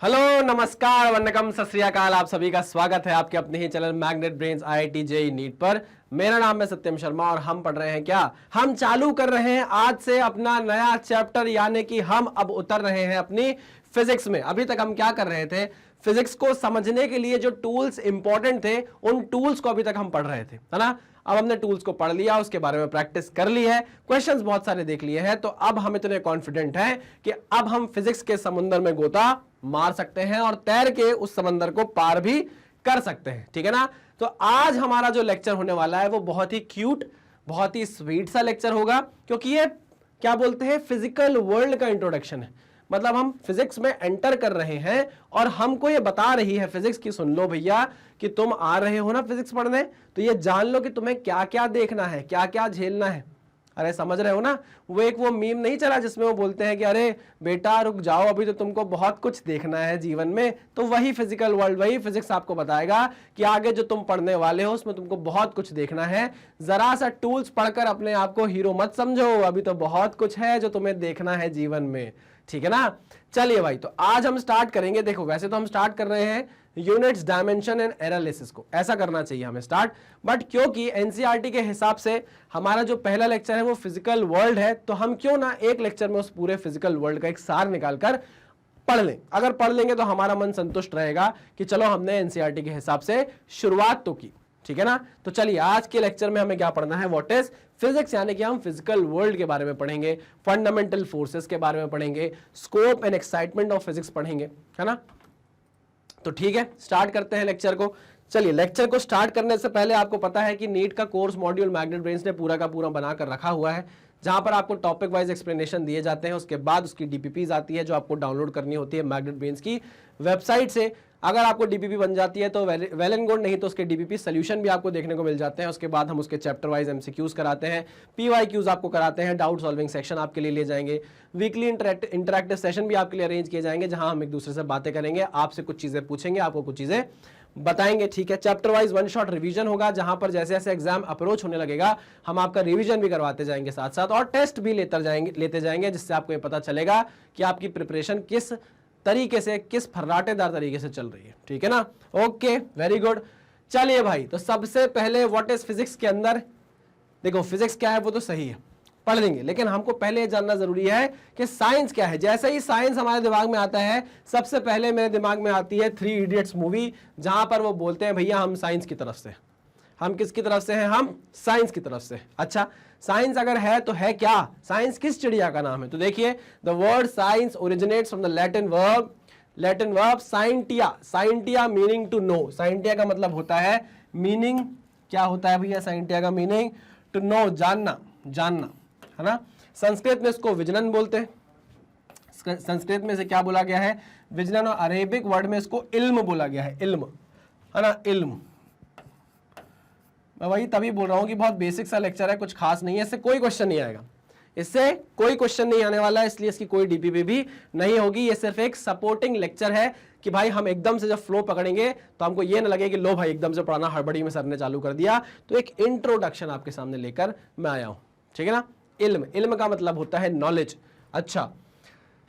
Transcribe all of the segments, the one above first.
Hello, नमस्कार, वंदकम, सत श्री अकाल। आप सभी का स्वागत है आपके अपने ही channel magnet brains IIT JEE NEET पर। मेरा नाम है सत्यम शर्मा और हम पढ़ रहे हैं क्या, हम चालू कर रहे हैं आज से अपना नया चैप्टर, यानी कि हम अब उतर रहे हैं अपनी फिजिक्स में। अभी तक हम क्या कर रहे थे, फिजिक्स को समझने के लिए जो टूल्स इंपॉर्टेंट थे उन टूल्स को अभी तक हम पढ़ रहे थे, है ना। अब हमने टूल्स को पढ़ लिया, उसके बारे में प्रैक्टिस कर ली है, क्वेश्चंस बहुत सारे देख लिए हैं, तो अब हम इतने कॉन्फिडेंट हैं कि अब हम फिजिक्स के समुद्र में गोता मार सकते हैं और तैर के उस समंदर को पार भी कर सकते हैं, ठीक है ना। तो आज हमारा जो लेक्चर होने वाला है वो बहुत ही क्यूट, बहुत ही स्वीट सा लेक्चर होगा, क्योंकि ये क्या बोलते हैं, फिजिकल वर्ल्ड का इंट्रोडक्शन है। मतलब हम फिजिक्स में एंटर कर रहे हैं और हमको ये बता रही है फिजिक्स की, सुन लो भैया कि तुम आ रहे हो ना फिजिक्स पढ़ने, तो ये जान लो कि तुम्हें क्या क्या देखना है, क्या क्या झेलना है। अरे समझ रहे हो ना, वो मीम नहीं चला जिसमें वो बोलते हैं कि अरे बेटा रुक जाओ, अभी तो तुमको बहुत कुछ देखना है जीवन में। तो वही फिजिकल वर्ल्ड, वही फिजिक्स आपको बताएगा कि आगे जो तुम पढ़ने वाले हो उसमें तुमको बहुत कुछ देखना है। जरा सा टूल्स पढ़कर अपने आप को हीरो मत समझो, अभी तो बहुत कुछ है जो तुम्हें देखना है जीवन में, ठीक है ना। चलिए भाई, तो आज हम स्टार्ट करेंगे। देखो वैसे तो हम स्टार्ट कर रहे हैं यूनिट्स, डायमेंशन एंड एनालिसिस को, ऐसा करना चाहिए हमें स्टार्ट, बट क्योंकि एनसीईआरटी के हिसाब से हमारा जो पहला लेक्चर है वो फिजिकल वर्ल्ड है, तो हम क्यों ना एक लेक्चर में उस पूरे फिजिकल वर्ल्ड का एक सार निकालकर पढ़ लें। अगर पढ़ लेंगे तो हमारा मन संतुष्ट रहेगा कि चलो हमने एनसीईआरटी के हिसाब से शुरुआत तो की, ठीक है ना। तो चलिए आज के लेक्चर में हमें क्या पढ़ना है, व्हाट इज फिजिक्स, यानी कि हम फिजिकल वर्ल्ड के बारे में पढ़ेंगे, फंडामेंटल फोर्सेस के बारे में पढ़ेंगे, scope and excitement of physics पढ़ेंगे, है ना। तो ठीक है, स्टार्ट करते हैं लेक्चर को। चलिए, लेक्चर को स्टार्ट करने से पहले आपको पता है कि नीट का कोर्स मॉड्यूल मैग्नेट ब्रेन्स ने पूरा का पूरा बनाकर रखा हुआ है, जहां पर आपको टॉपिक वाइज एक्सप्लेनेशन दिए जाते हैं, उसके बाद उसकी डीपीपीज आती है जो आपको डाउनलोड करनी होती है मैग्नेट ब्रेन्स की वेबसाइट से। अगर आपको डीपीपी बन जाती है तो वेल एंड गुड, नहीं तो उसके डीपीपी सोल्यूशन भी आपको देखने को मिल जाते हैं। उसके बाद हम उसके चैप्टर वाइज एमसीक्यूज कराते हैं, पीवाईक्यूज आपको कराते हैं, डाउट सॉल्विंग सेक्शन आपके लिए ले जाएंगे, वीकली इंटरैक्टिव सेशन भी आपके लिए अरेंज किए जाएंगे, जहां हम एक दूसरे से बातें करेंगे, आपसे कुछ चीजें पूछेंगे, आपको कुछ चीजें बताएंगे, ठीक है। Chapter wise one shot revision होगा, जहां पर जैसे जैसे एग्जाम अप्रोच होने लगेगा हम आपका रिवीजन भी करवाते जाएंगे साथ साथ, और टेस्ट भी लेते जाएंगे, जिससे आपको ये पता चलेगा कि आपकी प्रिपरेशन किस तरीके से, किस फर्राटेदार तरीके से चल रही है, ठीक है ना। Okay, very good. चलिए भाई, तो सबसे पहले व्हाट इज फिजिक्स के अंदर, देखो फिजिक्स क्या है वो तो सही है, पढ़ लेंगे, लेकिन हमको पहले ये जानना जरूरी है कि साइंस क्या है। जैसे ही साइंस हमारे दिमाग में आता है, सबसे पहले मेरे दिमाग में आती है 3 इडियट्स मूवी, जहां पर वो बोलते हैं भैया हम साइंस की तरफ से, हम किसकी तरफ से हैं, हम साइंस की तरफ से। अच्छा, साइंस अगर है तो है क्या, साइंस किस चिड़िया का नाम है, तो देखिए the word science originates from the Latin verb scientia, scientia meaning to know. Scientia का मतलब होता है मीनिंग, क्या होता है भैया साइंटिया का मीनिंग, टू नो, जानना, जानना, है ना। संस्कृत में इसको विजनन बोलते हैं, संस्कृत में से क्या बोला गया है, विजनन, और अरेबिक वर्ड में इसको इल्म बोला गया है, इल्म, है ना, इल्म। मैं वही तभी बोल रहा हूं कि बहुत बेसिक सा लेक्चर है, कुछ खास नहीं है, इससे कोई क्वेश्चन नहीं आएगा, इससे कोई क्वेश्चन नहीं आने वाला है, इसलिए इसकी कोई डीपीपी भी नहीं होगी। ये सिर्फ एक सपोर्टिंग लेक्चर है कि भाई हम एकदम से जब फ्लो पकड़ेंगे तो हमको ये ना लगे कि लो भाई एकदम से पढ़ाना हड़बड़ी में सर ने चालू कर दिया। तो एक इंट्रोडक्शन आपके सामने लेकर मैं आया हूं, ठीक है ना। इल्म, इल्म का मतलब होता है नॉलेज। अच्छा,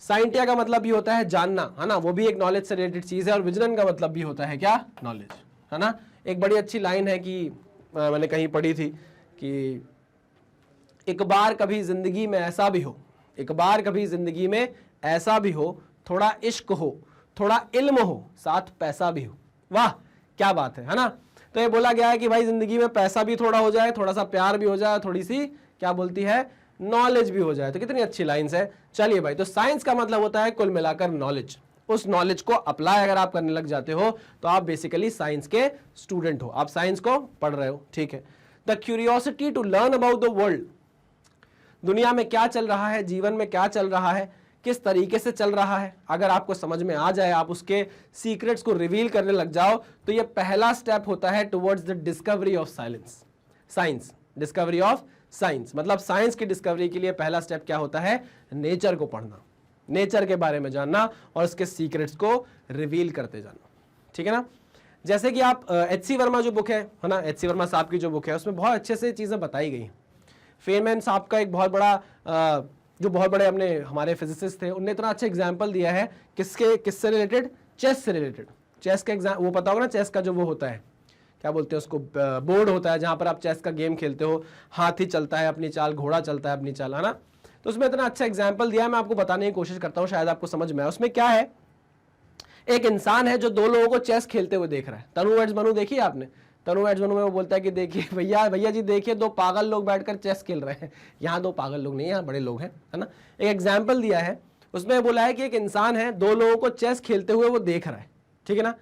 साइंटिया का मतलब भी होता है जानना, है ना, वो भी एक नॉलेज से रिलेटेड चीज है, और विजनन का मतलब भी होता है क्या, नॉलेज, है ना। एक बड़ी अच्छी लाइन है कि मैंने कहीं पढ़ी थी कि एक बार कभी जिंदगी में ऐसा भी हो, एक बार कभी जिंदगी में ऐसा भी हो, थोड़ा इश्क हो, थोड़ा इल्म हो, साथ पैसा भी हो। वाह क्या बात है ना। तो ये बोला गया है कि भाई जिंदगी में पैसा भी थोड़ा हो जाए, थोड़ा सा प्यार भी हो जाए, थोड़ी सी क्या बोलती है, नॉलेज भी हो जाए। तो कितनी अच्छी लाइन्स है। चलिए भाई, तो साइंस का मतलब होता है कुल मिलाकर नॉलेज। उस नॉलेज को अप्लाई अगर आप करने लग जाते हो तो आप बेसिकली साइंस के स्टूडेंट हो, आप साइंस को पढ़ रहे हो, ठीक है। The curiosity to learn about the world, दुनिया में क्या चल रहा है, जीवन में क्या चल रहा है, किस तरीके से चल रहा है, अगर आपको समझ में आ जाए, आप उसके सीक्रेट्स को रिवील करने लग जाओ, तो ये पहला स्टेप होता है towards the discovery of science, discovery of science. मतलब साइंस की डिस्कवरी के लिए पहला स्टेप क्या होता है, नेचर को पढ़ना, नेचर के बारे में जानना और उसके सीक्रेट्स को रिवील करते जाना, ठीक है ना। जैसे कि आप H.C. वर्मा जो बुक है ना, H.C. वर्मा साहब की जो बुक है, उसमें बहुत अच्छे से चीजें बताई गई हैं। फेनमैन साहब का एक बहुत बड़ा जो बहुत बड़े अपने हमारे फिजिसिस्ट थे, उनने इतना अच्छा एग्जाम्पल दिया है किससे रिलेटेड, चेस से रिलेटेड, चेस का एग्जाम वो पता होगा ना, चेस का जो वो होता है क्या बोलते हैं उसको, बोर्ड होता है जहां पर आप चेस का गेम खेलते हो, हाथी चलता है अपनी चाल, घोड़ा चलता है अपनी चाल, है ना। तो उसमें इतना अच्छा एग्जाम्पल दिया है, मैं आपको बताने की कोशिश करता हूँ, शायद आपको समझ में आए। उसमें क्या है, एक इंसान है जो दो लोगों को चेस खेलते हुए देख रहा है। तनु एड्स मनु देखिए आपने, तनु एड्स मनु में वो बोलता है कि देखिए भैया भैया जी देखिए, दो पागल लोग बैठकर चेस खेल रहे हैं। यहाँ दो पागल लोग नहीं, यहाँ बड़े लोग हैं, है ना। एक एग्जाम्पल दिया है, उसमें बोला है कि एक इंसान है, दो लोगों को चेस खेलते हुए वो देख रहा है, ठीक है ना,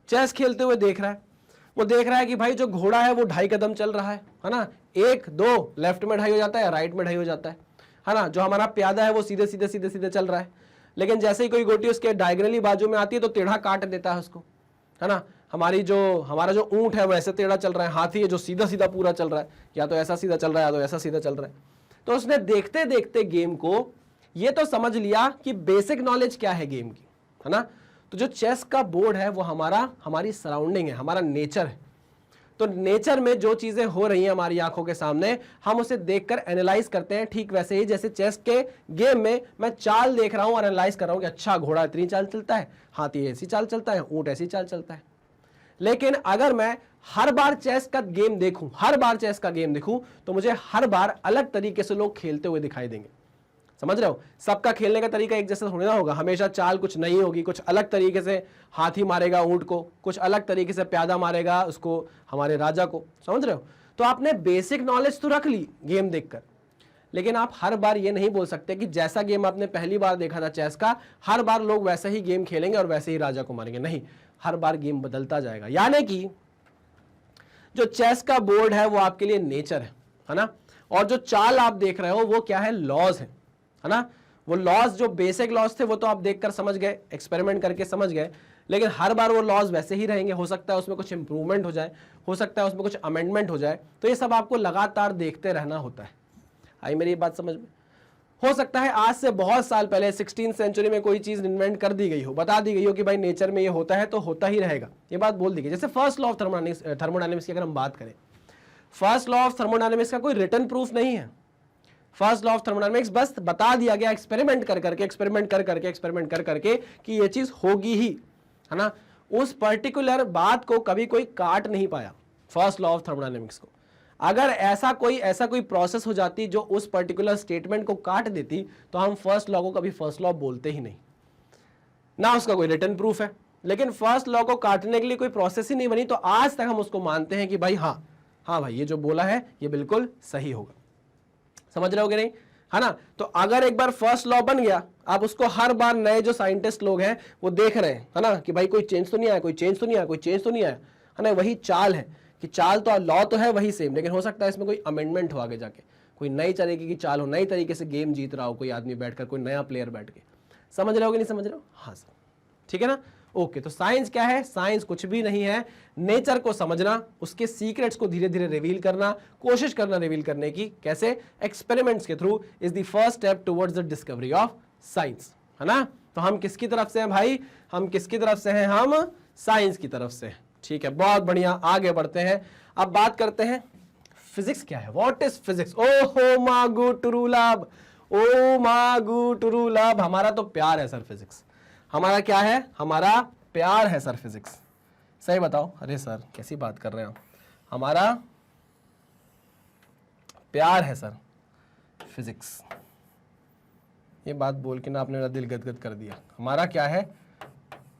चेस खेलते हुए देख रहा है। वो देख रहा है कि भाई जो घोड़ा है वो 2.5 कदम चल रहा है ना, 1 2 लेफ्ट में 2.5 हो जाता है, राइट में 2.5 हो जाता है ना। जो हमारा प्यादा है वो सीधे सीधे सीधे सीधे चल रहा है, लेकिन जैसे ही कोई गोटी उसके डायगोनली बाजू में आती है तो टेढ़ा काट देता है उसको, है ना। हमारा जो ऊंट है वो ऐसे टेढ़ा चल रहा है, हाथी है जो सीधा सीधा पूरा चल रहा है, या तो ऐसा सीधा चल रहा है या तो ऐसा सीधा चल रहा है। तो उसने देखते देखते गेम को ये तो समझ लिया कि बेसिक नॉलेज क्या है गेम की, है ना। तो जो चेस का बोर्ड है वो हमारी सराउंडिंग है, हमारा नेचर है। तो नेचर में जो चीजें हो रही हैं हमारी आंखों के सामने, हम उसे देखकर एनालाइज करते हैं। ठीक वैसे ही जैसे चेस के गेम में मैं चाल देख रहा हूं और एनालाइज कर रहा हूं कि अच्छा घोड़ा इतनी चाल चलता है, हाथी ऐसी चाल चलता है, ऊंट ऐसी चाल चलता है। लेकिन अगर मैं हर बार चेस का गेम देखूं, तो मुझे हर बार अलग तरीके से लोग खेलते हुए दिखाई देंगे। समझ रहे हो, सबका खेलने का तरीका एक जैसा थोड़ी ना होगा, हमेशा चाल कुछ नई होगी, कुछ अलग तरीके से हाथी मारेगा ऊंट को, कुछ अलग तरीके से प्यादा मारेगा उसको, हमारे राजा को। समझ रहे हो, तो आपने बेसिक नॉलेज तो रख ली गेम देखकर, लेकिन आप हर बार ये नहीं बोल सकते कि जैसा गेम आपने पहली बार देखा था चेस का, हर बार लोग वैसा ही गेम खेलेंगे और वैसे ही राजा को मारेंगे। नहीं, हर बार गेम बदलता जाएगा। यानी कि जो चेस का बोर्ड है वो आपके लिए नेचर है ना, और जो चाल आप देख रहे हो वो क्या है, लॉज है ना। वो लॉज जो बेसिक लॉज थे वो तो आप देखकर समझ गए, एक्सपेरिमेंट करके समझ गए, लेकिन हर बार वो लॉज वैसे ही रहेंगे। हो सकता है उसमें कुछ इंप्रूवमेंट हो जाए, हो सकता है उसमें कुछ अमेंडमेंट हो जाए, तो ये सब आपको लगातार देखते रहना होता है। आई मेरी बात समझ में? हो सकता है आज से बहुत साल पहले 16th सेंचुरी में कोई चीज इन्वेंट कर दी गई हो, बता दी गई हो कि भाई नेचर में ये होता है तो होता ही रहेगा, ये बात बोल दी गई। जैसे फर्स्ट लॉ ऑफ थर्मोडायनेमिक्स की अगर हम बात करें, फर्स्ट लॉ ऑफ थर्मोडायनेमिक्स का कोई रिटन प्रूफ नहीं है। फर्स्ट लॉ ऑफ थर्मोडायनेमिक्स बस बता दिया गया एक्सपेरिमेंट कर करके कि ये चीज होगी ही, है ना। उस पर्टिकुलर बात को कभी कोई काट नहीं पाया फर्स्ट लॉ ऑफ थर्मोडायनेमिक्स को। अगर ऐसा कोई प्रोसेस हो जाती जो उस पर्टिकुलर स्टेटमेंट को काट देती, तो हम फर्स्ट लॉ को कभी फर्स्ट लॉ बोलते ही नहीं, ना उसका कोई रिटन प्रूफ है। लेकिन फर्स्ट लॉ को काटने के लिए कोई प्रोसेस ही नहीं बनी, तो आज तक हम उसको मानते हैं कि भाई हाँ भाई ये जो बोला है ये बिल्कुल सही होगा। समझ रहे हो कि नहीं, है ना। तो अगर एक बार फर्स्ट लॉ बन गया, आप उसको हर बार नए जो साइंटिस्ट लोग हैं वो देख रहे हैं, है ना, कि भाई कोई चेंज तो नहीं आया, कोई चेंज तो नहीं आया, है ना। वही चाल है कि चाल तो लॉ तो है वही सेम, लेकिन हो सकता है इसमें कोई अमेंडमेंट हो आगे जाके, कोई नई तरीके की चाल हो, नई तरीके से गेम जीत रहा हो कोई आदमी बैठकर, कोई नया प्लेयर बैठ के। समझ रहे हो कि नहीं समझ रहे हो? हाँ सर, ठीक है ना। ओके, तो साइंस क्या है? साइंस कुछ भी नहीं है, नेचर को समझना, उसके सीक्रेट्स को धीरे धीरे रिवील करना, कोशिश करना रिवील करने की। कैसे? एक्सपेरिमेंट्स के through is the first step towards the discovery of science, है ना। तो हम किसकी तरफ से हैं भाई? हम किसकी तरफ से हैं? हम साइंस की तरफ से। ठीक है, बहुत बढ़िया, आगे बढ़ते हैं। अब बात करते हैं फिजिक्स क्या है, व्हाट इज फिजिक्स। ओहो मागू टुरुलाब, ओ मागू टुरुलाब, हमारा तो प्यार है सर फिजिक्स। हमारा क्या है? हमारा प्यार है सर फिजिक्स। सही बताओ। अरे सर कैसी बात कर रहे हो, हमारा प्यार है सर फिजिक्स। ये बात बोल के ना आपने मेरा दिल गदगद कर दिया। हमारा क्या है?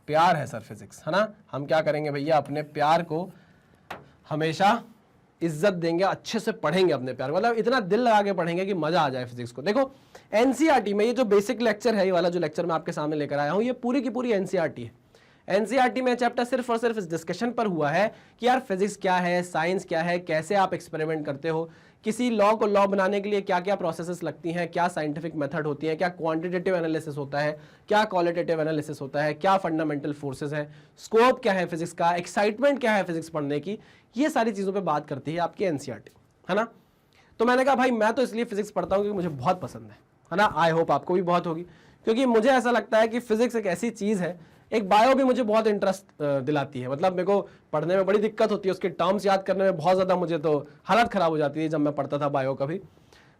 प्यार है सर फिजिक्स, है ना। हम क्या करेंगे भैया, अपने प्यार को हमेशा इज्जत देंगे, अच्छे से पढ़ेंगे अपने प्यार, मतलब इतना दिल लगा के पढ़ेंगे कि मजा आ जाए फिजिक्स को। देखो एनसीईआरटी में ये जो बेसिक लेक्चर है, ये वाला जो लेक्चर मैं आपके सामने लेकर आया हूं, ये पूरी की पूरी एनसीईआरटी है। एनसीईआरटी में चैप्टर सिर्फ और सिर्फ इस डिस्कशन पर हुआ है कि यार फिजिक्स क्या है, साइंस क्या है, कैसे आप एक्सपेरिमेंट करते हो, किसी लॉ को लॉ बनाने के लिए क्या क्या प्रोसेसेस लगती हैं, क्या साइंटिफिक मेथड होती है, क्या क्वांटिटेटिव एनालिसिस होता है, क्या क्वालिटेटिव एनालिसिस होता है, क्या फंडामेंटल फोर्सेस है, स्कोप क्या है फिजिक्स का, एक्साइटमेंट क्या है फिजिक्स पढ़ने की, ये सारी चीज़ों पे बात करती है आपकी एनसीईआरटी, है ना। तो मैंने कहा भाई मैं तो इसलिए फिजिक्स पढ़ता हूँ क्योंकि मुझे बहुत पसंद है ना। आई होप आपको भी बहुत होगी, क्योंकि मुझे ऐसा लगता है कि फिजिक्स एक ऐसी चीज़ है, एक बायो भी मुझे बहुत इंटरेस्ट दिलाती है। मतलब मेरे को पढ़ने में बड़ी दिक्कत होती है, उसके टर्म्स याद करने में बहुत ज़्यादा मुझे तो हालत ख़राब हो जाती है जब मैं पढ़ता था बायो का भी।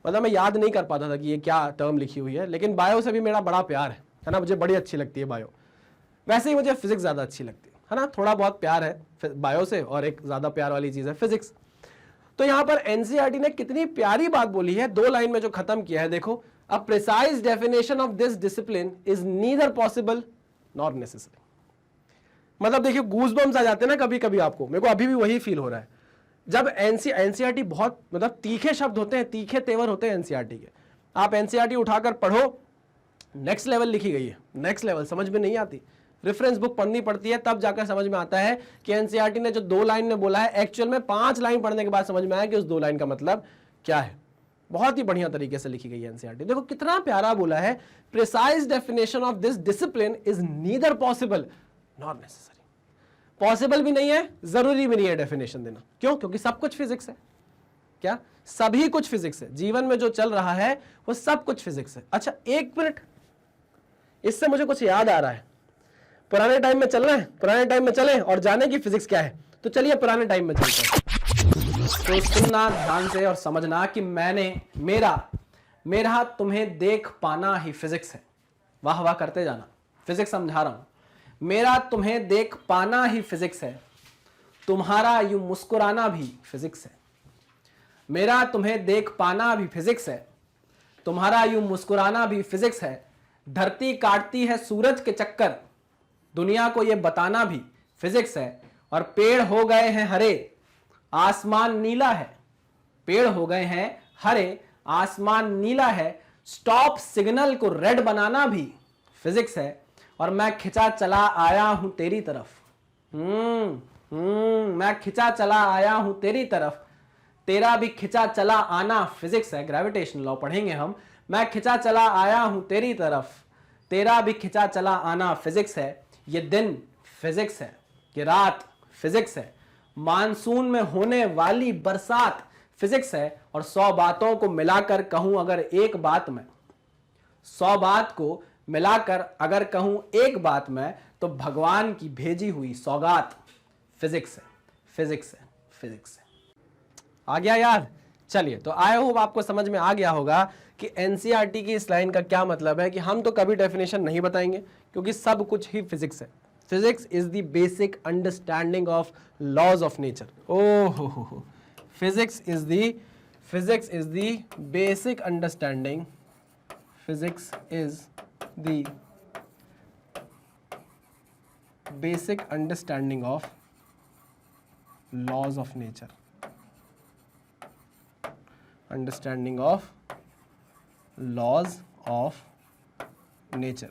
मतलब मैं याद नहीं कर पाता था कि ये क्या टर्म लिखी हुई है, लेकिन बायो से भी मेरा बड़ा प्यार है ना, मुझे बड़ी अच्छी लगती है बायो। वैसे ही मुझे फिजिक्स ज़्यादा अच्छी लगती है ना, थोड़ा बहुत प्यार है बायो से और एक ज़्यादा प्यार वाली चीज़ है फिजिक्स। तो यहाँ पर एनसीईआरटी ने कितनी प्यारी बात बोली है, 2 लाइन में जो खत्म किया है, देखो, अ precise definition of this discipline is neither possible nor necessary. मतलब देखिए गूज़बम्स आ जाते हैं ना कभी कभी आपको, मेरे को अभी भी वही फील हो रहा है जब एनसीईआरटी बहुत मतलब तीखे शब्द होते हैं, तीखे तेवर होते हैं एनसीईआरटी के। आप एनसीईआरटी उठाकर पढ़ो, नेक्स्ट लेवल लिखी गई है, नेक्स्ट लेवल, समझ में नहीं आती, रेफरेंस बुक पढ़नी पड़ती है तब जाकर समझ में आता है कि एनसीईआरटी ने जो 2 लाइन में बोला है एक्चुअल में 5 लाइन पढ़ने के बाद समझ में आया कि उस 2 लाइन का मतलब क्या है। बहुत ही बढ़िया तरीके से लिखी गई है एनसीईआरटी। देखो कितना प्यारा बोला है, precise definition of this discipline is neither possible nor necessary. Possible भी नहीं है, जरूरी भी नहीं है डेफिनेशन देना। क्यों? क्योंकि सब कुछ फिजिक्स है। क्या? सभी कुछ फिजिक्स है, जीवन में जो चल रहा है वो सब कुछ फिजिक्स है। अच्छा 1 मिनट, इससे मुझे कुछ याद आ रहा है, पुराने टाइम में चलना है, पुराने टाइम में चलें और जाने की फिजिक्स क्या है। तो चलिए पुराने टाइम में चलते हैं। तो सुनना ध्यान से और समझना कि मेरा तुम्हें देख पाना ही फिजिक्स है। वाह वाह करते जाना, फिजिक्स समझा रहा हूं। मेरा तुम्हें देख पाना ही फिजिक्स है, तुम्हारा यूं मुस्कुराना भी फिजिक्स है। मेरा तुम्हें देख पाना भी फिजिक्स है, तुम्हारा यूं मुस्कुराना भी फिजिक्स है। धरती काटती है सूरज के चक्कर, दुनिया को ये बताना भी फिजिक्स है। और पेड़ हो गए हैं हरे, आसमान नीला है। पेड़ हो गए हैं हरे, आसमान नीला है। स्टॉप सिग्नल को रेड बनाना भी फिजिक्स है। और मैं खिंचा चला आया हूं तेरी तरफ। मैं खिंचा चला आया हूं तेरी तरफ, तेरा भी खिंचा चला आना फिजिक्स है। ग्रेविटेशन लॉ पढ़ेंगे हम। मैं खिंचा चला आया हूं तेरी तरफ, तेरा भी खिंचा चला आना फिजिक्स है। ये दिन फिजिक्स है, ये रात फिजिक्स है, मानसून में होने वाली बरसात फिजिक्स है। और 100 बातों को मिलाकर कहूं अगर एक बात में, 100 बात को मिलाकर अगर कहूं एक बात में, तो भगवान की भेजी हुई सौगात फिजिक्स है, फिजिक्स है, फिजिक्स है। आ गया याद? चलिए, तो आई होप आपको समझ में आ गया होगा कि एनसीईआरटी की इस लाइन का क्या मतलब है कि हम तो कभी डेफिनेशन नहीं बताएंगे क्योंकि सब कुछ ही फिजिक्स है। Physics is the basic understanding of laws of nature. ओहो, physics is the basic understanding, physics is the basic understanding of laws of nature, understanding of laws of nature,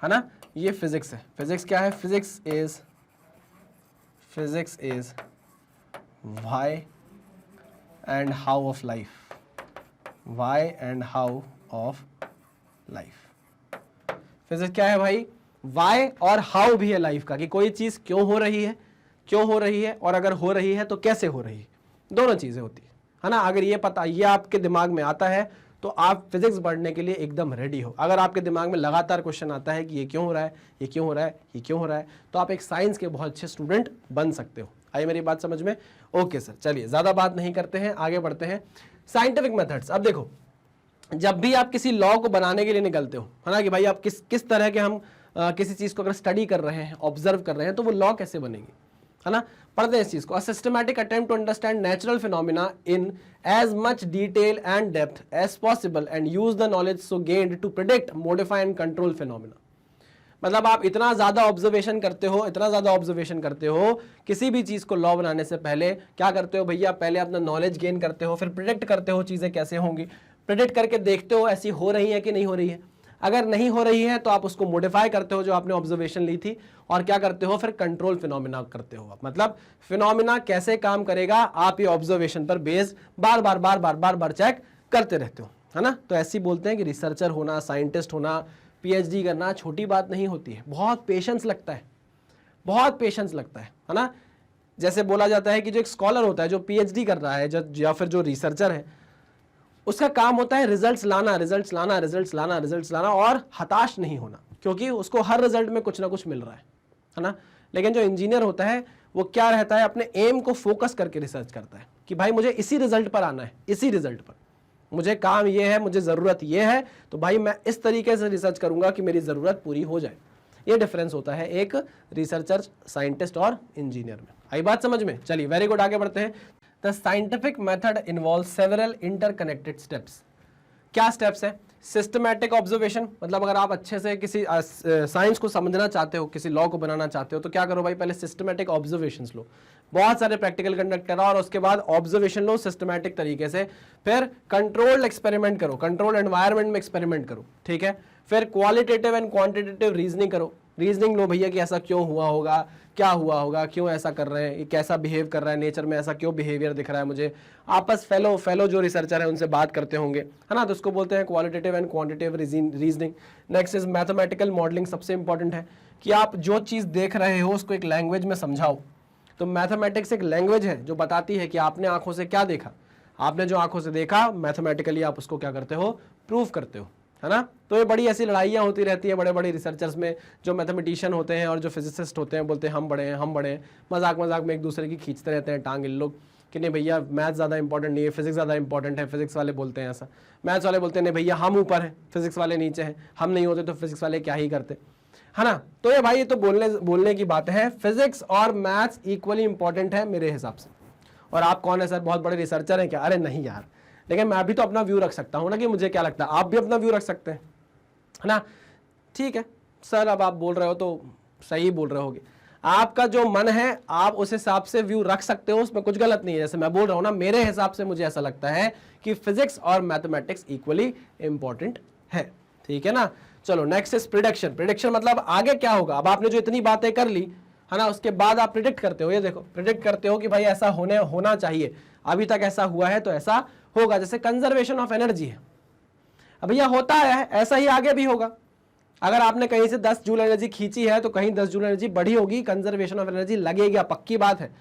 है ना? ये फिजिक्स है। फिजिक्स क्या है? Physics is why and how of life, why and how of life. Physics क्या है भाई? Why और हाउ भी है लाइफ का, कि कोई चीज क्यों हो रही है और अगर हो रही है तो कैसे हो रही है। दोनों चीजें होती है ना? अगर ये आपके दिमाग में आता है तो आप फिजिक्स पढ़ने के लिए एकदम रेडी हो। अगर आपके दिमाग में लगातार क्वेश्चन आता है कि ये क्यों हो रहा है, ये क्यों हो रहा है, ये क्यों हो रहा है, तो आप एक साइंस के बहुत अच्छे स्टूडेंट बन सकते हो। आई मेरी बात समझ में? ओके सर, चलिए ज़्यादा बात नहीं करते हैं, आगे बढ़ते हैं। Scientific methods. अब देखो, जब भी आप किसी लॉ को बनाने के लिए निकलते हो, है ना, कि भाई आप किस तरह के हम किसी चीज़ को अगर स्टडी कर रहे हैं, ऑब्जर्व कर रहे हैं, तो वो लॉ कैसे बनेगी, है ना? पढ़ते हैं इस चीज को। A systematic attempt to understand natural phenomena in as much detail and depth as possible and use the knowledge so gained to predict, modify and control phenomena. मतलब आप इतना ज्यादा ऑब्जर्वेशन करते हो, किसी भी चीज को लॉ बनाने से पहले क्या करते हो भैया? पहले अपना नॉलेज गेन करते हो, फिर प्रिडिक्ट करते हो चीजें कैसे होंगी, प्रिडिक्ट करके देखते हो ऐसी हो रही है कि नहीं हो रही है। अगर नहीं हो रही है तो आप उसको मॉडिफाई करते हो जो आपने ऑब्जर्वेशन ली थी, और क्या करते हो? फिर कंट्रोल फिनोमिना करते हो। मतलब फिनोमिना कैसे काम करेगा, आप ये ऑब्जर्वेशन पर बेस बार बार चेक करते रहते हो, है ना? तो ऐसे बोलते हैं कि रिसर्चर होना, साइंटिस्ट होना, पीएचडी करना छोटी बात नहीं होती है। बहुत पेशेंस लगता है ना? जैसे बोला जाता है कि जो एक स्कॉलर होता है, जो पीएचडी कर रहा है या फिर जो रिसर्चर है, उसका काम होता है रिजल्ट्स लाना और हताश नहीं होना, क्योंकि उसको हर रिजल्ट में कुछ ना कुछ मिल रहा है ना? लेकिन जो इंजीनियर होता है वो क्या रहता है? अपने एम को फोकस करके रिसर्च करता है कि भाई मुझे इसी रिजल्ट पर आना है, इसी रिजल्ट पर मुझे काम ये है, मुझे ज़रूरत ये है, तो भाई मैं इस तरीके से रिसर्च करूंगा कि मेरी ज़रूरत पूरी हो जाए। ये डिफरेंस होता है एक रिसर्चर, साइंटिस्ट और इंजीनियर में। आई बात समझ में? चलिए वेरी गुड, आगे बढ़ते हैं। The scientific method involve several interconnected steps. क्या स्टेप्स है? सिस्टमैटिक ऑब्जर्वेशन, मतलब अगर आप अच्छे से किसी साइंस को समझना चाहते हो, किसी लॉ को बनाना चाहते हो, तो क्या करो भाई, पहले सिस्टमैटिक ऑब्जर्वेशंस लो, बहुत सारे प्रैक्टिकल कंडक्ट करो और उसके बाद ऑब्जर्वेशन लो सिस्टमैटिक तरीके से। फिर कंट्रोल्ड एक्सपेरिमेंट करो, कंट्रोल्ड एनवायरनमेंट में एक्सपेरिमेंट करो, ठीक है। फिर क्वालिटेटिव एंड क्वांटिटेटिव रीजनिंग करो, रीजनिंग लो भैया कि ऐसा क्यों हुआ होगा, क्या हुआ होगा, क्यों ऐसा कर रहे हैं, ये कैसा बिहेव कर रहा है नेचर में, ऐसा क्यों बिहेवियर दिख रहा है मुझे। आपस फेलो जो रिसर्चर है उनसे बात करते होंगे, है ना, तो उसको बोलते हैं qualitative and quantitative reasoning. Next is mathematical modelling, सबसे इंपॉर्टेंट है कि आप जो चीज़ देख रहे हो उसको एक लैंग्वेज में समझाओ। तो मैथमेटिक्स एक लैंग्वेज है जो बताती है कि आपने आंखों से क्या देखा, आपने जो आंखों से देखा मैथमेटिकली आप उसको क्या करते हो, प्रूव करते हो, है ना। तो ये बड़ी ऐसी लड़ाइयाँ होती रहती है बड़े बड़े रिसर्चर्स में, जो मैथमेटिशियन होते हैं और जो फिजिसिस्ट होते हैं, बोलते हैं हम बड़े हैं, हम बड़े हैं, मजाक मजाक में एक दूसरे की खींचते रहते हैं टांग इन लोग कि नहीं भैया मैथ ज़्यादा इंपॉर्टेंट नहीं है, फिजिक्स ज़्यादा इंपॉर्टेंट है। फिजिक्स वाले बोलते हैं ऐसा, मैथ्स वाले बोलते हैं नहीं भैया हम ऊपर हैं, फिजिक्स वाले नीचे हैं, हम नहीं होते तो फिजिक्स वाले क्या ही करते, है ना। तो ये भाई ये तो बोलने की बात है। फिजिक्स और मैथ्स इक्वली इंपॉर्टेंट है मेरे हिसाब से। और आप कौन है सर, बहुत बड़े रिसर्चर हैं क्या? अरे नहीं यार, लेकिन मैं भी तो अपना व्यू रख सकता हूँ ना कि मुझे क्या लगता है, आप भी अपना व्यू रख सकते हैं, है ना। ठीक है सर, अब आप बोल रहे हो तो सही बोल रहे होगे, आपका जो मन है आप उस हिसाब से व्यू रख सकते हो, उसमें कुछ गलत नहीं है। जैसे मैं बोल रहा हूँ ना, मेरे हिसाब से मुझे ऐसा लगता है कि फिजिक्स और मैथमेटिक्स इक्वली इंपॉर्टेंट है, ठीक है ना। चलो नेक्स्ट इज प्रिडिक्शन। प्रिडिक्शन मतलब आगे क्या होगा। अब आपने जो इतनी बातें कर ली, है ना, उसके बाद आप प्रिडिक्ट करते हो। ये देखो, प्रिडिक्ट करते हो कि भाई ऐसा होना चाहिए, अभी तक ऐसा हुआ है तो ऐसा होगा। जैसे कंजर्वेशन ऑफ एनर्जी है, अब भैया होता है ऐसा ही आगे भी होगा। अगर आपने कहीं से 10 जूल एनर्जी खींची है तो कहीं 10 जूल एनर्जी बढ़ी होगी, कंजर्वेशन ऑफ एनर्जी लगेगा, पक्की बात है,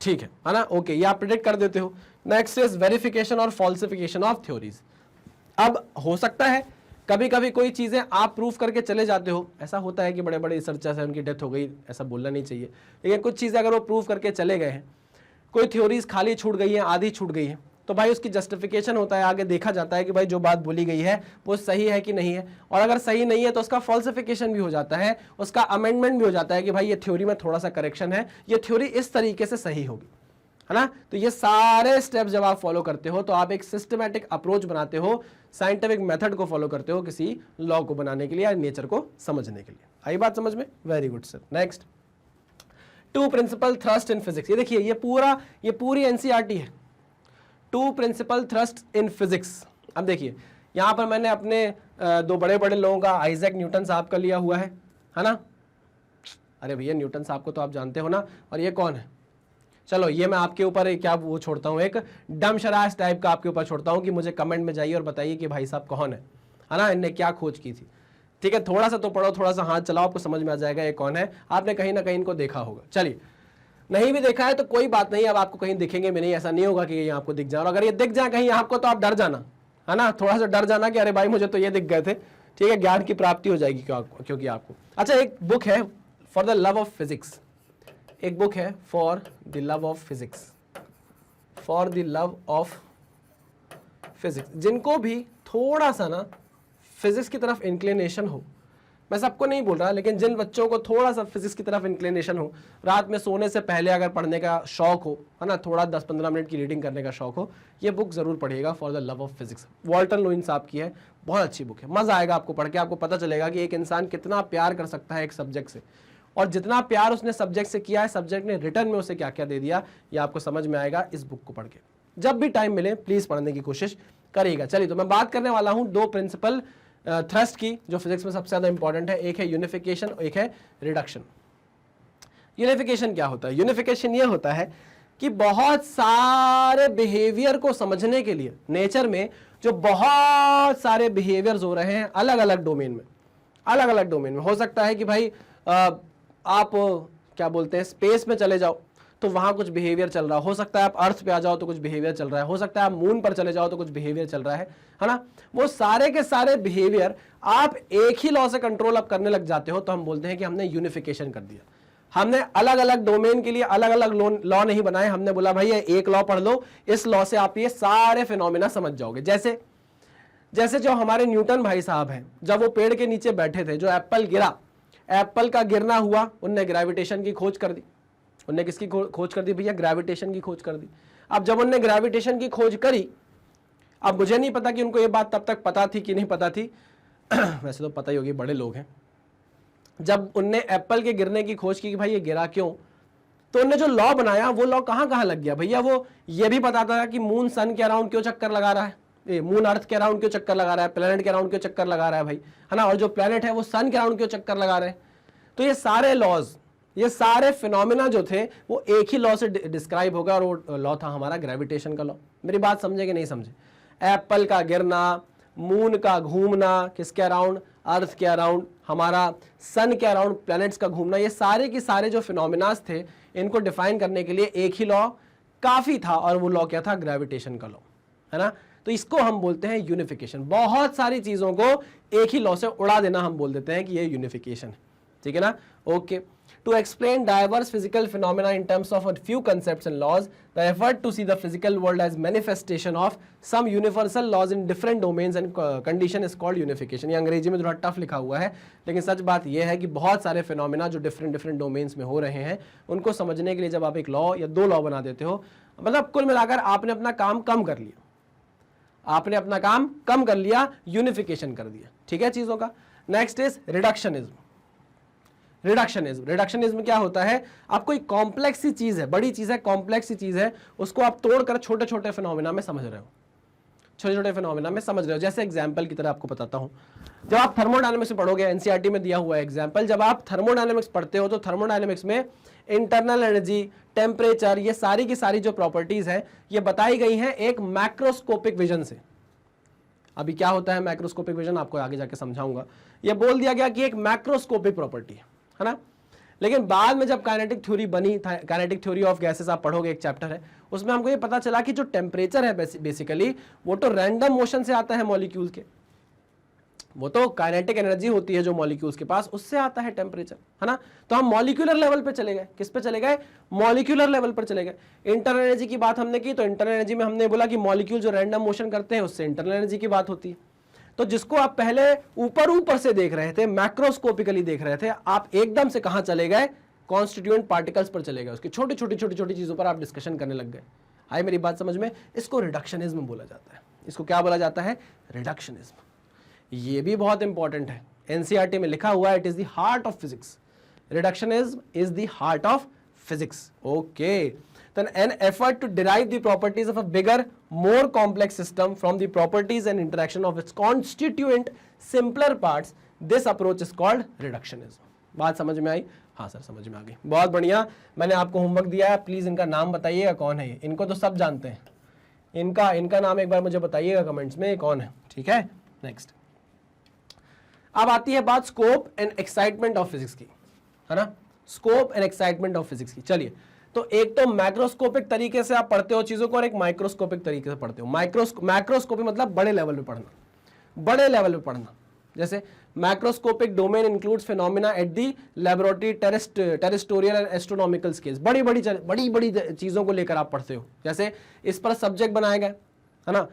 ठीक है ना। ओके, ये आप प्रिडिक्ट कर देते हो। नेक्स्ट इज वेरिफिकेशन और फॉल्सिफिकेशन ऑफ थ्योरीज। अब हो सकता है कभी कभी कोई चीजें आप प्रूफ करके चले जाते हो, ऐसा होता है कि बड़े बड़े रिसर्चर्स हैं उनकी डेथ हो गई, ऐसा बोलना नहीं चाहिए, लेकिन कुछ चीजें अगर वो प्रूफ करके चले गए हैं, कोई थ्योरीज खाली छूट गई है, आधी छूट गई है, तो भाई उसकी जस्टिफिकेशन होता है, आगे देखा जाता है कि भाई जो बात बोली गई है वो सही है कि नहीं है। और अगर सही नहीं है तो उसका फॉल्सिफिकेशन भी हो जाता है, उसका अमेंडमेंट भी हो जाता है कि भाई ये थ्योरी में थोड़ा सा करेक्शन है, ये थ्योरी इस तरीके से सही होगी, है ना। तो ये सारे स्टेप्स जब आप फॉलो करते हो तो आप एक सिस्टमैटिक अप्रोच बनाते हो, साइंटिफिक मेथड को फॉलो करते हो किसी लॉ को बनाने के लिए या नेचर को समझने के लिए। आई बात समझ में? Very good sir. Next, two principal thrust in physics. ये देखिए, ये पूरी एनसीईआरटी है, two principal thrust in physics. अब देखिए यहां पर मैंने अपने दो बड़े बड़े लोगों का, आइजैक न्यूटन साहब का लिया हुआ है ना। अरे भैया न्यूटन साहब को तो आप जानते हो ना, और ये कौन है? चलो ये मैं आपके ऊपर क्या वो छोड़ता हूँ, एक डम शराश टाइप का आपके ऊपर छोड़ता हूँ कि मुझे कमेंट में जाइए और बताइए कि भाई साहब कौन है ना, इनने क्या खोज की थी। ठीक है, थोड़ा सा तो पढ़ो, थोड़ा सा हाथ चलाओ, आपको समझ में आ जाएगा ये कौन है। आपने कहीं ना कहीं इनको देखा होगा। चलिए, नहीं भी देखा है तो कोई बात नहीं, अब आपको कहीं दिखेंगे भी नहीं, ऐसा नहीं होगा कि ये आपको दिख जाए। और अगर ये दिख जाए कहीं आपको तो आप डर जाना, है ना, थोड़ा सा डर जाना कि अरे भाई मुझे तो ये दिख गए थे। ठीक है, ज्ञान की प्राप्ति हो जाएगी क्योंकि आपको। अच्छा, एक बुक है for the love of physics, एक बुक है for the love of physics, for the love of physics. जिनको भी थोड़ा सा ना फिजिक्स की तरफ इंक्लिनेशन हो, मैं सबको नहीं बोल रहा, लेकिन जिन बच्चों को थोड़ा सा फिजिक्स की तरफ इंक्लिनेशन हो, रात में सोने से पहले अगर पढ़ने का शौक हो, है ना, थोड़ा 10-15 मिनट की रीडिंग करने का शौक हो, ये बुक जरूर पढ़िएगा, for the love of physics. Walter lion साहब की है, बहुत अच्छी बुक है, मजा आएगा आपको पढ़ के। आपको पता चलेगा कि एक इंसान कितना प्यार कर सकता है एक सब्जेक्ट से, और जितना प्यार उसने सब्जेक्ट से किया है, सब्जेक्ट ने रिटर्न में उसे क्या क्या दे दिया, ये आपको समझ में आएगा इस बुक को पढ़ के। जब भी टाइम मिले प्लीज पढ़ने की कोशिश करिएगा। चलिए, तो मैं बात करने वाला हूं दो प्रिंसिपल थ्रस्ट की जो फिजिक्स में सबसे ज्यादा इंपॉर्टेंट है। एक है यूनिफिकेशन और एक है रिडक्शन। यूनिफिकेशन क्या होता है? यूनिफिकेशन ये होता है कि बहुत सारे बिहेवियर को समझने के लिए नेचर में जो बहुत सारे बिहेवियर्स हो रहे हैं अलग अलग डोमेन में, अलग अलग डोमेन में। हो सकता है कि भाई आप क्या बोलते हैं स्पेस में चले जाओ तो वहां कुछ बिहेवियर चल रहा हो सकता है, आप अर्थ पे आ जाओ तो कुछ बिहेवियर चल रहा है, हो सकता है आप मून पर चले जाओ तो कुछ बिहेवियर चल रहा है ना। वो सारे के सारे बिहेवियर आप एक ही लॉ से कंट्रोल अप करने लग जाते हो तो हम बोलते हैं कि हमने यूनिफिकेशन कर दिया। हमने अलग अलग डोमेन के लिए अलग अलग लॉ नहीं बनाए, हमने बोला भाई ये एक लॉ पढ़ लो, इस लॉ से आप ये सारे फिनोमिना समझ जाओगे। जैसे जो हमारे न्यूटन भाई साहब हैं, जब वो पेड़ के नीचे बैठे थे, जो एप्पल गिरा एप्पल का गिरना हुआ, उनने ग्रेविटेशन की खोज कर दी। उनने किसकी खोज कर दी भैया? ग्रेविटेशन की खोज कर दी। अब जब उनने ग्रेविटेशन की खोज करी, अब मुझे नहीं पता कि उनको ये बात तब तक पता थी कि नहीं पता थी वैसे तो पता ही होगी, बड़े लोग हैं। जब उनने एप्पल के गिरने की खोज की कि भाई ये गिरा क्यों, तो उन्होंने जो लॉ बनाया वो लॉ कहां कहां लग गया भैया? वो ये भी बताता था कि मून सन के अराउंड क्यों चक्कर लगा रहा है, मून अर्थ के अराउंड क्यों चक्कर लगा रहा है, प्लेनेट के अराउंड क्यों चक्कर लगा रहा है भाई, है ना, और जो प्लेनेट है वो सन के अराउंड क्यों चक्कर लगा रहे हैं। तो ये सारे लॉज, ये सारे फिनोमिना जो थे वो एक ही लॉ से डिस्क्राइब होगा, और वो लॉ था हमारा ग्रेविटेशन का लॉ। मेरी बात समझे कि नहीं समझे? एप्पल का गिरना, मून का घूमना किसके अराउंड? अर्थ के अराउंड, हमारा सन के अराउंड प्लैनेट्स का घूमना, ये सारे के सारे जो फिनोमिनास थे इनको डिफाइन करने के लिए एक ही लॉ काफी था, और वो लॉ क्या था? ग्रेविटेशन का लॉ, है ना। तो इसको हम बोलते हैं यूनिफिकेशन। बहुत सारी चीजों को एक ही लॉ से उड़ा देना हम बोल देते हैं कि ये यूनिफिकेशन है, ठीक है ना। Okay, to explain diverse physical phenomena in terms of a few concepts and laws, the effort to see the physical world as manifestation of some universal laws in different domains and condition is called unification। ये अंग्रेजी में थोड़ा tough लिखा हुआ है, लेकिन सच बात ये है कि बहुत सारे फिनोमेना जो डिफरेंट डोमेन्स में हो रहे हैं उनको समझने के लिए जब आप एक लॉ या दो लॉ बना देते हो, मतलब कुल मिलाकर आपने अपना काम कम कर लिया, आपने अपना काम कम कर लिया, यूनिफिकेशन कर दिया, ठीक है चीजों का। Next is reductionism. रिडक्शनिज्म क्या होता है? आप कोई कॉम्प्लेक्स सी चीज है, बड़ी चीज है, कॉम्प्लेक्स सी चीज है, उसको आप तोड़कर छोटे छोटे फिनोमेना में समझ रहे हो, छोटे छोटे फिनोमेना में समझ रहे हो। जैसे एग्जांपल की तरह आपको बताता हूं, जब आप थर्मोडायनेमिक्स में पढ़ोगे, एनसीईआरटी में दिया हुआ है एग्जांपल, जब आप थर्मोडायनेमिक्स पढ़ते हो तो थर्मोडायनेमिक्स में इंटरनल एनर्जी, टेम्परेचर, ये सारी की सारी जो प्रॉपर्टीज है ये बताई गई हैं एक मैक्रोस्कोपिक विजन से। अभी क्या होता है मैक्रोस्कोपिक विजन, आपको आगे जाके समझाऊंगा। ये बोल दिया गया कि एक मैक्रोस्कोपिक प्रॉपर्टी है ना। लेकिन बाद में जब काइनेटिक थ्योरी बनी, काइनेटिक थ्योरी ऑफ गैसेस आप पढ़ोगे, एक चैप्टर है, उसमें हमको ये पता चला कि जो टेम्परेचर है बेसिकली वो तो रैंडम मोशन से आता है मॉलिक्यूल्स के, वो तो काइनेटिक एनर्जी होती है जो मॉलिक्यूल्स के पास, उससे आता है टेम्परेचर, है ना। तो हम मॉलिक्यूलर लेवल पे चले गए, किस पे चले गए? मॉलिक्यूलर लेवल पर चले गए। इंटरनल एनर्जी की बात हमने की, तो इंटरनल एनर्जी में हमने बोला कि मॉलिक्यूल जो रैंडम मोशन करते हैं उससे इंटरनल एनर्जी की बात होती है। तो जिसको आप पहले ऊपर से देख रहे थे, मैक्रोस्कोपिकली देख रहे थे, आप एकदम से कहां चले गए? कॉन्स्टिट्यूएंट पार्टिकल्स पर चले गए, उसकी छोटी छोटी चीजों पर आप डिस्कशन करने लग गए। आई मेरी बात समझ में? इसको रिडक्शनिज्म बोला जाता है। इसको क्या बोला जाता है? रिडक्शनिज्म। ये भी बहुत इंपॉर्टेंट है, एनसीईआरटी में लिखा हुआ है, it is the heart of physics. Reductionism is the heart of physics. Okay, then an effort to derive the properties of a bigger, more complex system from the properties and interaction of its constituent simpler parts, this approach is called reductionism। बात समझ में आई? हाँ sir समझ में आ गई, बहुत बढ़िया। मैंने आपको होमवर्क दिया है, प्लीज इनका नाम बताइएगा कौन है ये। इनको तो सब जानते हैं, इनका नाम एक बार मुझे बताइएगा कमेंट्स में कौन है, ठीक है। नेक्स्ट, अब आती है बात scope and excitement of physics की, है ना। Scope and excitement of physics की। चलिए, तो एक तो मैक्रोस्कोपिक तरीके से आप पढ़ते हो चीजों को, और एक माइक्रोस्कोपिक तरीके से पढ़ते हो। मैक्रोस्कोपिक मतलब बड़े लेवल पे पढ़ना, बड़े लेवल पे पढ़ना। जैसे macroscopic domain includes phenomena at the laboratory, terrestrial and astronomical scales. बड़ी बड़ी चीजों को लेकर आप पढ़ते हो। जैसे इस पर सब्जेक्ट बनाया गया है ना,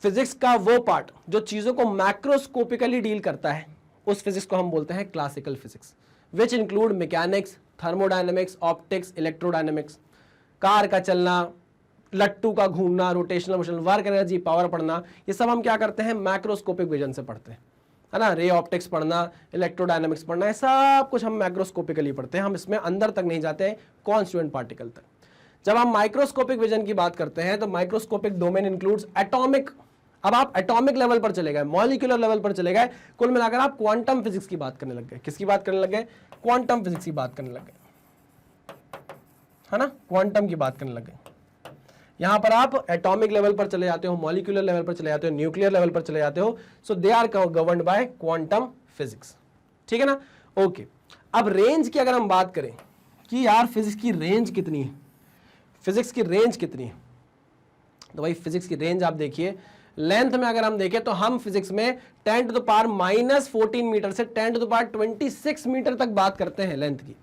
फिजिक्स का वो पार्ट जो चीजों को मैक्रोस्कोपिकली डील करता है, उस फिजिक्स को हम बोलते हैं classical physics, which include mechanics, thermodynamics, optics, electrodynamics. Car का चलना, लट्टू का घूमना, rotational motion, work energy, power पढ़ना, ये सब हम क्या करते हैं? मैक्रोस्कोपिक विजन से पढ़ते हैं, है ना। रे ऑप्टिक्स पढ़ना, इलेक्ट्रोडायनेमिक्स पढ़ना, ये सब कुछ हम मैक्रोस्कोपिकली पढ़ते हैं, हम इसमें अंदर तक नहीं जाते हैं, कॉन्स्टिट्यूएंट पार्टिकल तक। जब हम माइक्रोस्कोपिक विजन की बात करते हैं तो माइक्रोस्कोपिक डोमेन इंक्लूड्स एटॉमिक। अब आप एटॉमिक लेवल पर चले गए, मॉलिक्यूलर लेवल पर चले गए, कुल मिलाकर आप क्वांटम फिजिक्स की बात करने लग गए। किसकी बात करने लग गए? क्वांटम फिजिक्स की बात करने लग गए, है ना, क्वांटम की बात करने लग गए। यहां पर आप एटॉमिक लेवल पर चले जाते हो, मॉलिक्यूलर लेवल पर चले जाते हो, न्यूक्लियर लेवल पर चले जाते हो। So they are governed by quantum physics, ठीक है ना। ओके, अब रेंज की अगर हम बात करें कि यार फिजिक्स की रेंज कितनी है, फिजिक्स की रेंज कितनी है, तो भाई फिजिक्स की रेंज आप देखिए, लेंथ में अगर हम देखें तो हम फिजिक्स में 10⁻⁻14 मीटर से 10⁻26 मीटर तक बात करते हैं लेंथ की।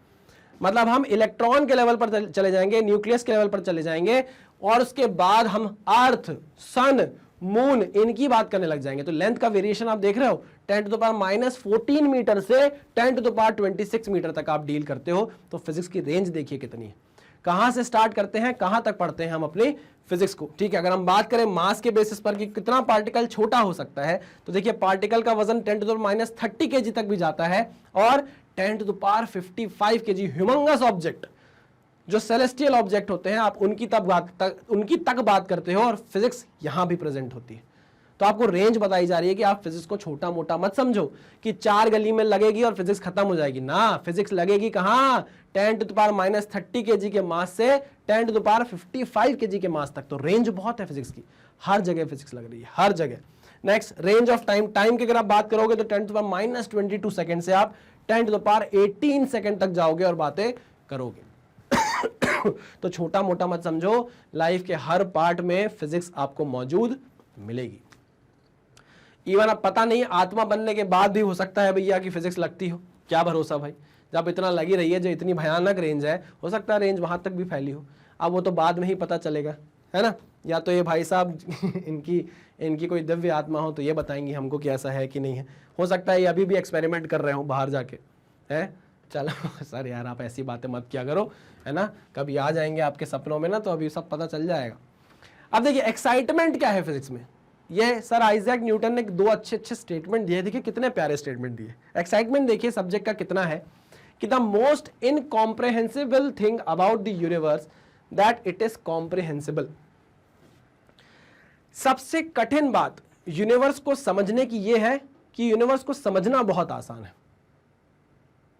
मतलब हम इलेक्ट्रॉन के लेवल पर चले जाएंगे, न्यूक्लियस के लेवल पर चले जाएंगे, और उसके बाद हम अर्थ, सन, मून, इनकी बात करने लग जाएंगे। तो लेंथ का वेरिएशन आप देख रहे हो, 10 टू द पावर -14 मीटर से 10 टू द पावर 26 मीटर तक आप डील करते हो। तो फिजिक्स की रेंज देखिए कितनी है, कहां से स्टार्ट करते हैं कहां तक पढ़ते हैं हम अपनी फिजिक्स को। ठीक है, अगर हम बात करें मास के बेसिस पर कि कितना पार्टिकल छोटा हो सकता है, तो देखिए पार्टिकल का वजन 10 टू द पावर -30 केजी तक भी जाता है, और 10 to the power 55 KG humongous object, जो सेलेस्टियल ऑब्जेक्ट होते हैं, आप उनकी तक बात करते हो, और फिजिक्स यहां भी प्रेजेंट होती है। तो आपको रेंज बताई जा रही है कि आप फिजिक्स को छोटा मोटा मत समझो कि 4 गली में लगेगी और फिजिक्स खत्म हो जाएगी ना। फिजिक्स लगेगी कहां, 10 टू द पावर -30 केजी के मास से 10 टू द पावर 55 केजी के मास तक। तो रेंज बहुत है फिजिक्स की, हर जगह फिजिक्स लग रही है, हर जगह। Next, range of time, time की अगर आप बात करोगे तो 10 टू द पावर -22 सेकंड से आप 10 टू द पावर 18 सेकंड तक जाओगे और बातें करोगे। तो छोटा मोटा मत समझो, लाइफ के हर पार्ट में फिजिक्स आपको मौजूद मिलेगी। इवन अब पता नहीं आत्मा बनने के बाद भी हो सकता है भैया कि फिजिक्स लगती हो, क्या भरोसा भाई। जब इतना लगी रही है, जो इतनी भयानक रेंज है, हो सकता है रेंज वहां तक भी फैली हो। अब वो तो बाद में ही पता चलेगा, है ना। या तो ये भाई साहब इनकी कोई दिव्य आत्मा हो तो ये बताएंगी हमको कि ऐसा है कि नहीं है। हो सकता है ये अभी भी एक्सपेरिमेंट कर रहे हो बाहर जाके, है। चलो सर यार आप ऐसी बातें मत किया करो, है ना। कभी आ जाएंगे आपके सपनों में ना, तो अभी सब पता चल जाएगा। अब देखिए एक्साइटमेंट क्या है फिजिक्स में, ये सर आइजैक न्यूटन ने 2 अच्छे स्टेटमेंट दिए। देखिए कितने प्यारे स्टेटमेंट दिए। एक्साइटमेंट देखिए सब्जेक्ट का कितना है कि the most incomprehensible thing about the universe that it is comprehensible. सबसे कठिन बात यूनिवर्स को समझने की यह है कि यूनिवर्स को समझना बहुत आसान है।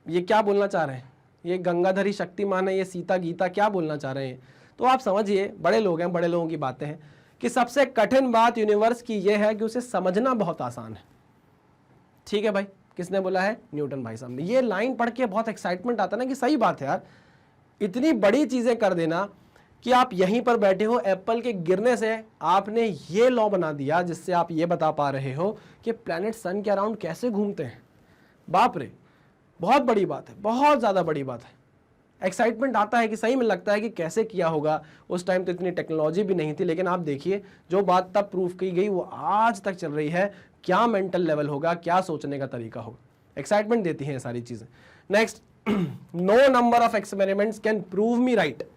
ये क्या बोलना चाह रहे हैं, ये गंगाधरी शक्तिमान है, ये सीता गीता, क्या बोलना चाह रहे हैं। तो आप समझिए, बड़े लोग हैं, बड़े लोगों की बातें हैं कि सबसे कठिन बात यूनिवर्स की यह है कि उसे समझना बहुत आसान है। ठीक है भाई, किसने बोला है, न्यूटन भाई साहब ने। ये लाइन पढ़ के बहुत एक्साइटमेंट आता है ना कि सही बात है यार, इतनी बड़ी चीजें कर देना कि आप यहीं पर बैठे हो, एप्पल के गिरने से आपने ये लॉ बना दिया जिससे आप ये बता पा रहे हो कि प्लैनेट सन के अराउंड कैसे घूमते हैं। बाप रे, बहुत बड़ी बात है, बहुत ज्यादा बड़ी बात है। एक्साइटमेंट आता है कि सही में लगता है कि कैसे किया होगा। उस टाइम तो इतनी टेक्नोलॉजी भी नहीं थी, लेकिन आप देखिए जो बात तब प्रूफ की गई वो आज तक चल रही है। क्या मेंटल लेवल होगा, क्या सोचने का तरीका होगा, एक्साइटमेंट देती हैं ये सारी चीजें। Next, no number of experiments can prove me right.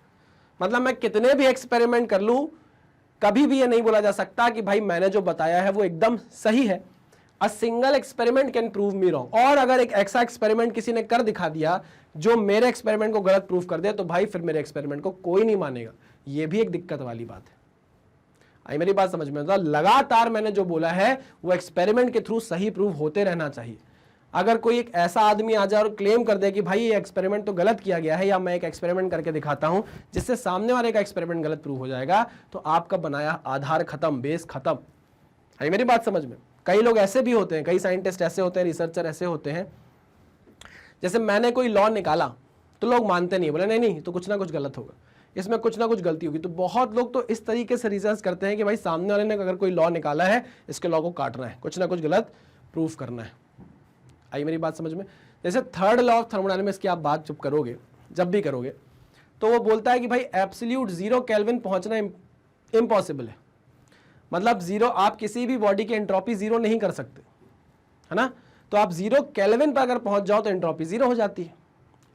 मतलब मैं कितने भी एक्सपेरिमेंट कर लूं, कभी भी ये नहीं बोला जा सकता कि भाई मैंने जो बताया है वो एकदम सही है। A single experiment can prove me wrong. और अगर एक ऐसा एक्सपेरिमेंट किसी ने कर दिखा दिया जो मेरे एक्सपेरिमेंट को गलत प्रूफ कर दे, तो भाई फिर मेरे एक्सपेरिमेंट को कोई नहीं मानेगा। ये भी एक दिक्कत वाली बात है। आई मेरी बात समझ में? तो लगातार मैंने जो बोला है वो एक्सपेरिमेंट के थ्रू सही प्रूव होते रहना चाहिए। अगर कोई एक ऐसा आदमी आ जाए और क्लेम कर दे कि भाई ये एक्सपेरिमेंट तो गलत किया गया है, या मैं एक एक्सपेरिमेंट करके दिखाता हूं जिससे सामने वाले का एक्सपेरिमेंट गलत प्रूव हो जाएगा, तो आपका बनाया आधार खत्म, बेस खत्म। आई मेरी बात समझ में? कई लोग ऐसे भी होते हैं, कई साइंटिस्ट ऐसे होते हैं, रिसर्चर ऐसे होते हैं, जैसे मैंने कोई लॉ निकाला तो लोग मानते नहीं, बोले नहीं तो कुछ ना कुछ गलत होगा, इसमें कुछ ना कुछ गलती होगी। तो बहुत लोग तो इस तरीके से रिसर्च करते हैं कि भाई सामने वाले ने अगर कोई लॉ निकाला है, इसके लॉ को काटना है, कुछ ना कुछ गलत प्रूफ करना है। आई मेरी बात समझ में? जैसे थर्ड लॉ ऑफ थर्मोडायनामिक्स की आप बात जब करोगे, जब भी करोगे, तो वो बोलता है कि भाई एब्सोल्यूट 0 केल्विन पहुंचना इम्पॉसिबल है। मतलब 0, आप किसी भी बॉडी की एंट्रोपी 0 नहीं कर सकते, है ना। तो आप 0 केल्विन पर अगर पहुंच जाओ तो एंट्रोपी 0 हो जाती है।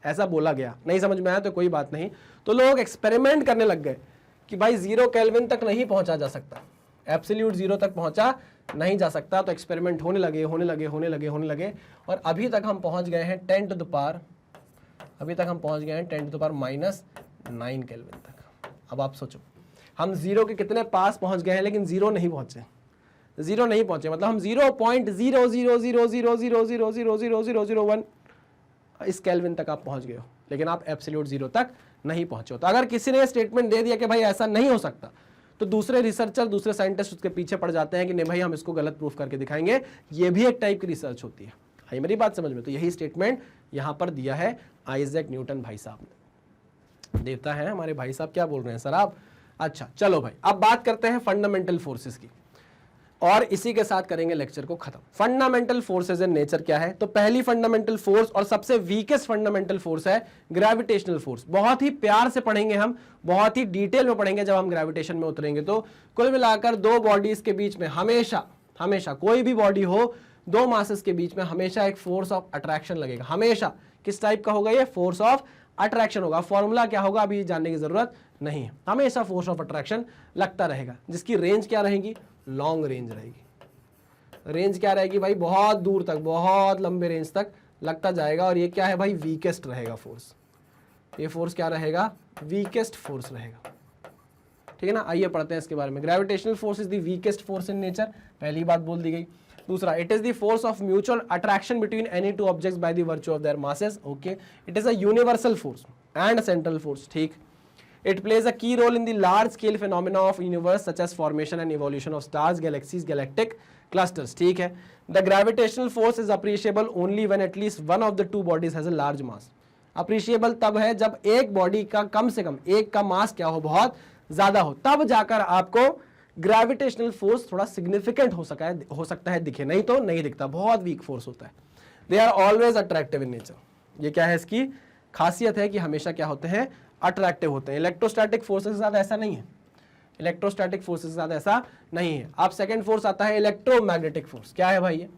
ऐसा बोला गया, नहीं समझ में आया तो कोई बात नहीं। तो लोग एक्सपेरिमेंट करने लग गए कि भाई 0 केल्विन तक नहीं पहुंचा जा सकता, एब्सोल्यूट 0 तक पहुंचा नहीं जा सकता। तो एक्सपेरिमेंट होने लगे और अभी तक हम पहुंच गए हैं 10 टू द पावर -9 केल्विन तक। अब आप सोचो, हम 0 के कितने पास पहुंच गए हैं, लेकिन 0 नहीं पहुंचे, मतलब हम 0.0000000000001 इस केल्विन तक आप पहुंच गए हो, लेकिन आप एब्सोल्यूट 0 तक नहीं पहुंचे हो। तो अगर किसी ने स्टेटमेंट दे दिया कि भाई ऐसा नहीं हो सकता, तो दूसरे रिसर्चर, दूसरे साइंटिस्ट उसके पीछे पड़ जाते हैं कि नहीं भाई हम इसको गलत प्रूफ करके दिखाएंगे। ये भी एक टाइप की रिसर्च होती है। आई मेरी बात समझ में? तो यही स्टेटमेंट यहां पर दिया है आइजैक न्यूटन भाई साहब ने। देवता है हमारे भाई साहब, क्या बोल रहे हैं सर आप? अच्छा चलो भाई, अब बात करते हैं फंडामेंटल फोर्सेस की, और इसी के साथ करेंगे लेक्चर को खत्म। फंडामेंटल फोर्सेस इन नेचर क्या है? तो पहली फंडामेंटल फोर्स और सबसे वीकेस्ट फंडामेंटल फोर्स है ग्रेविटेशनल फोर्स। बहुत ही प्यार से पढ़ेंगे हम, बहुत ही डिटेल में पढ़ेंगे जब हम ग्रेविटेशन में उतरेंगे। तो कुल मिलाकर 2 बॉडीज के बीच में हमेशा कोई भी बॉडी हो दो मासेस के बीच में हमेशा एक फोर्स ऑफ अट्रैक्शन लगेगा, हमेशा। किस टाइप का होगा ये? फोर्स ऑफ अट्रैक्शन होगा। फॉर्मूला क्या होगा अभी जानने की जरूरत नहीं है, हमेशा फोर्स ऑफ अट्रैक्शन लगता रहेगा, जिसकी रेंज क्या रहेगी? लॉन्ग रेंज रहेगी। रेंज क्या रहेगी भाई? बहुत दूर तक, बहुत लंबे रेंज तक लगता जाएगा। और ये क्या है भाई? वीकेस्ट रहेगा फोर्स। ये फोर्स क्या रहेगा? वीकेस्ट फोर्स रहेगा, ठीक है ना। आइए पढ़ते हैं इसके बारे में। Gravitational force is the weakest force in nature, पहली बात बोल दी गई। दूसरा, it is the force of mutual attraction between any two objects by the virtue of their masses. Okay, it is a universal force and central force, ठीक। It plays a key role in the large scale phenomena of universe such as formation and evolution of stars, galaxies, galactic clusters, ठीक है। The gravitational force is appreciable only when at least one of the two bodies has a large mass. Appreciable तब है जब एक body का कम से कम एक का मास क्या हो? बहुत ज्यादा हो, तब जाकर आपको ग्रेविटेशनल फोर्स थोड़ा सिग्निफिकेंट हो सकता है दिखे, नहीं तो नहीं दिखता, बहुत वीक फोर्स होता है। They are always attractive in nature, ये क्या है इसकी खासियत है कि हमेशा क्या होते हैं? अट्रैक्टिव होते हैं। इलेक्ट्रोस्टैटिक फोर्सेस के साथ ऐसा नहीं है, इलेक्ट्रोस्टैटिक फोर्सेस के साथ ऐसा नहीं है। अब सेकंड फोर्स आता है इलेक्ट्रोमैग्नेटिक फोर्स। क्या है भाई ये?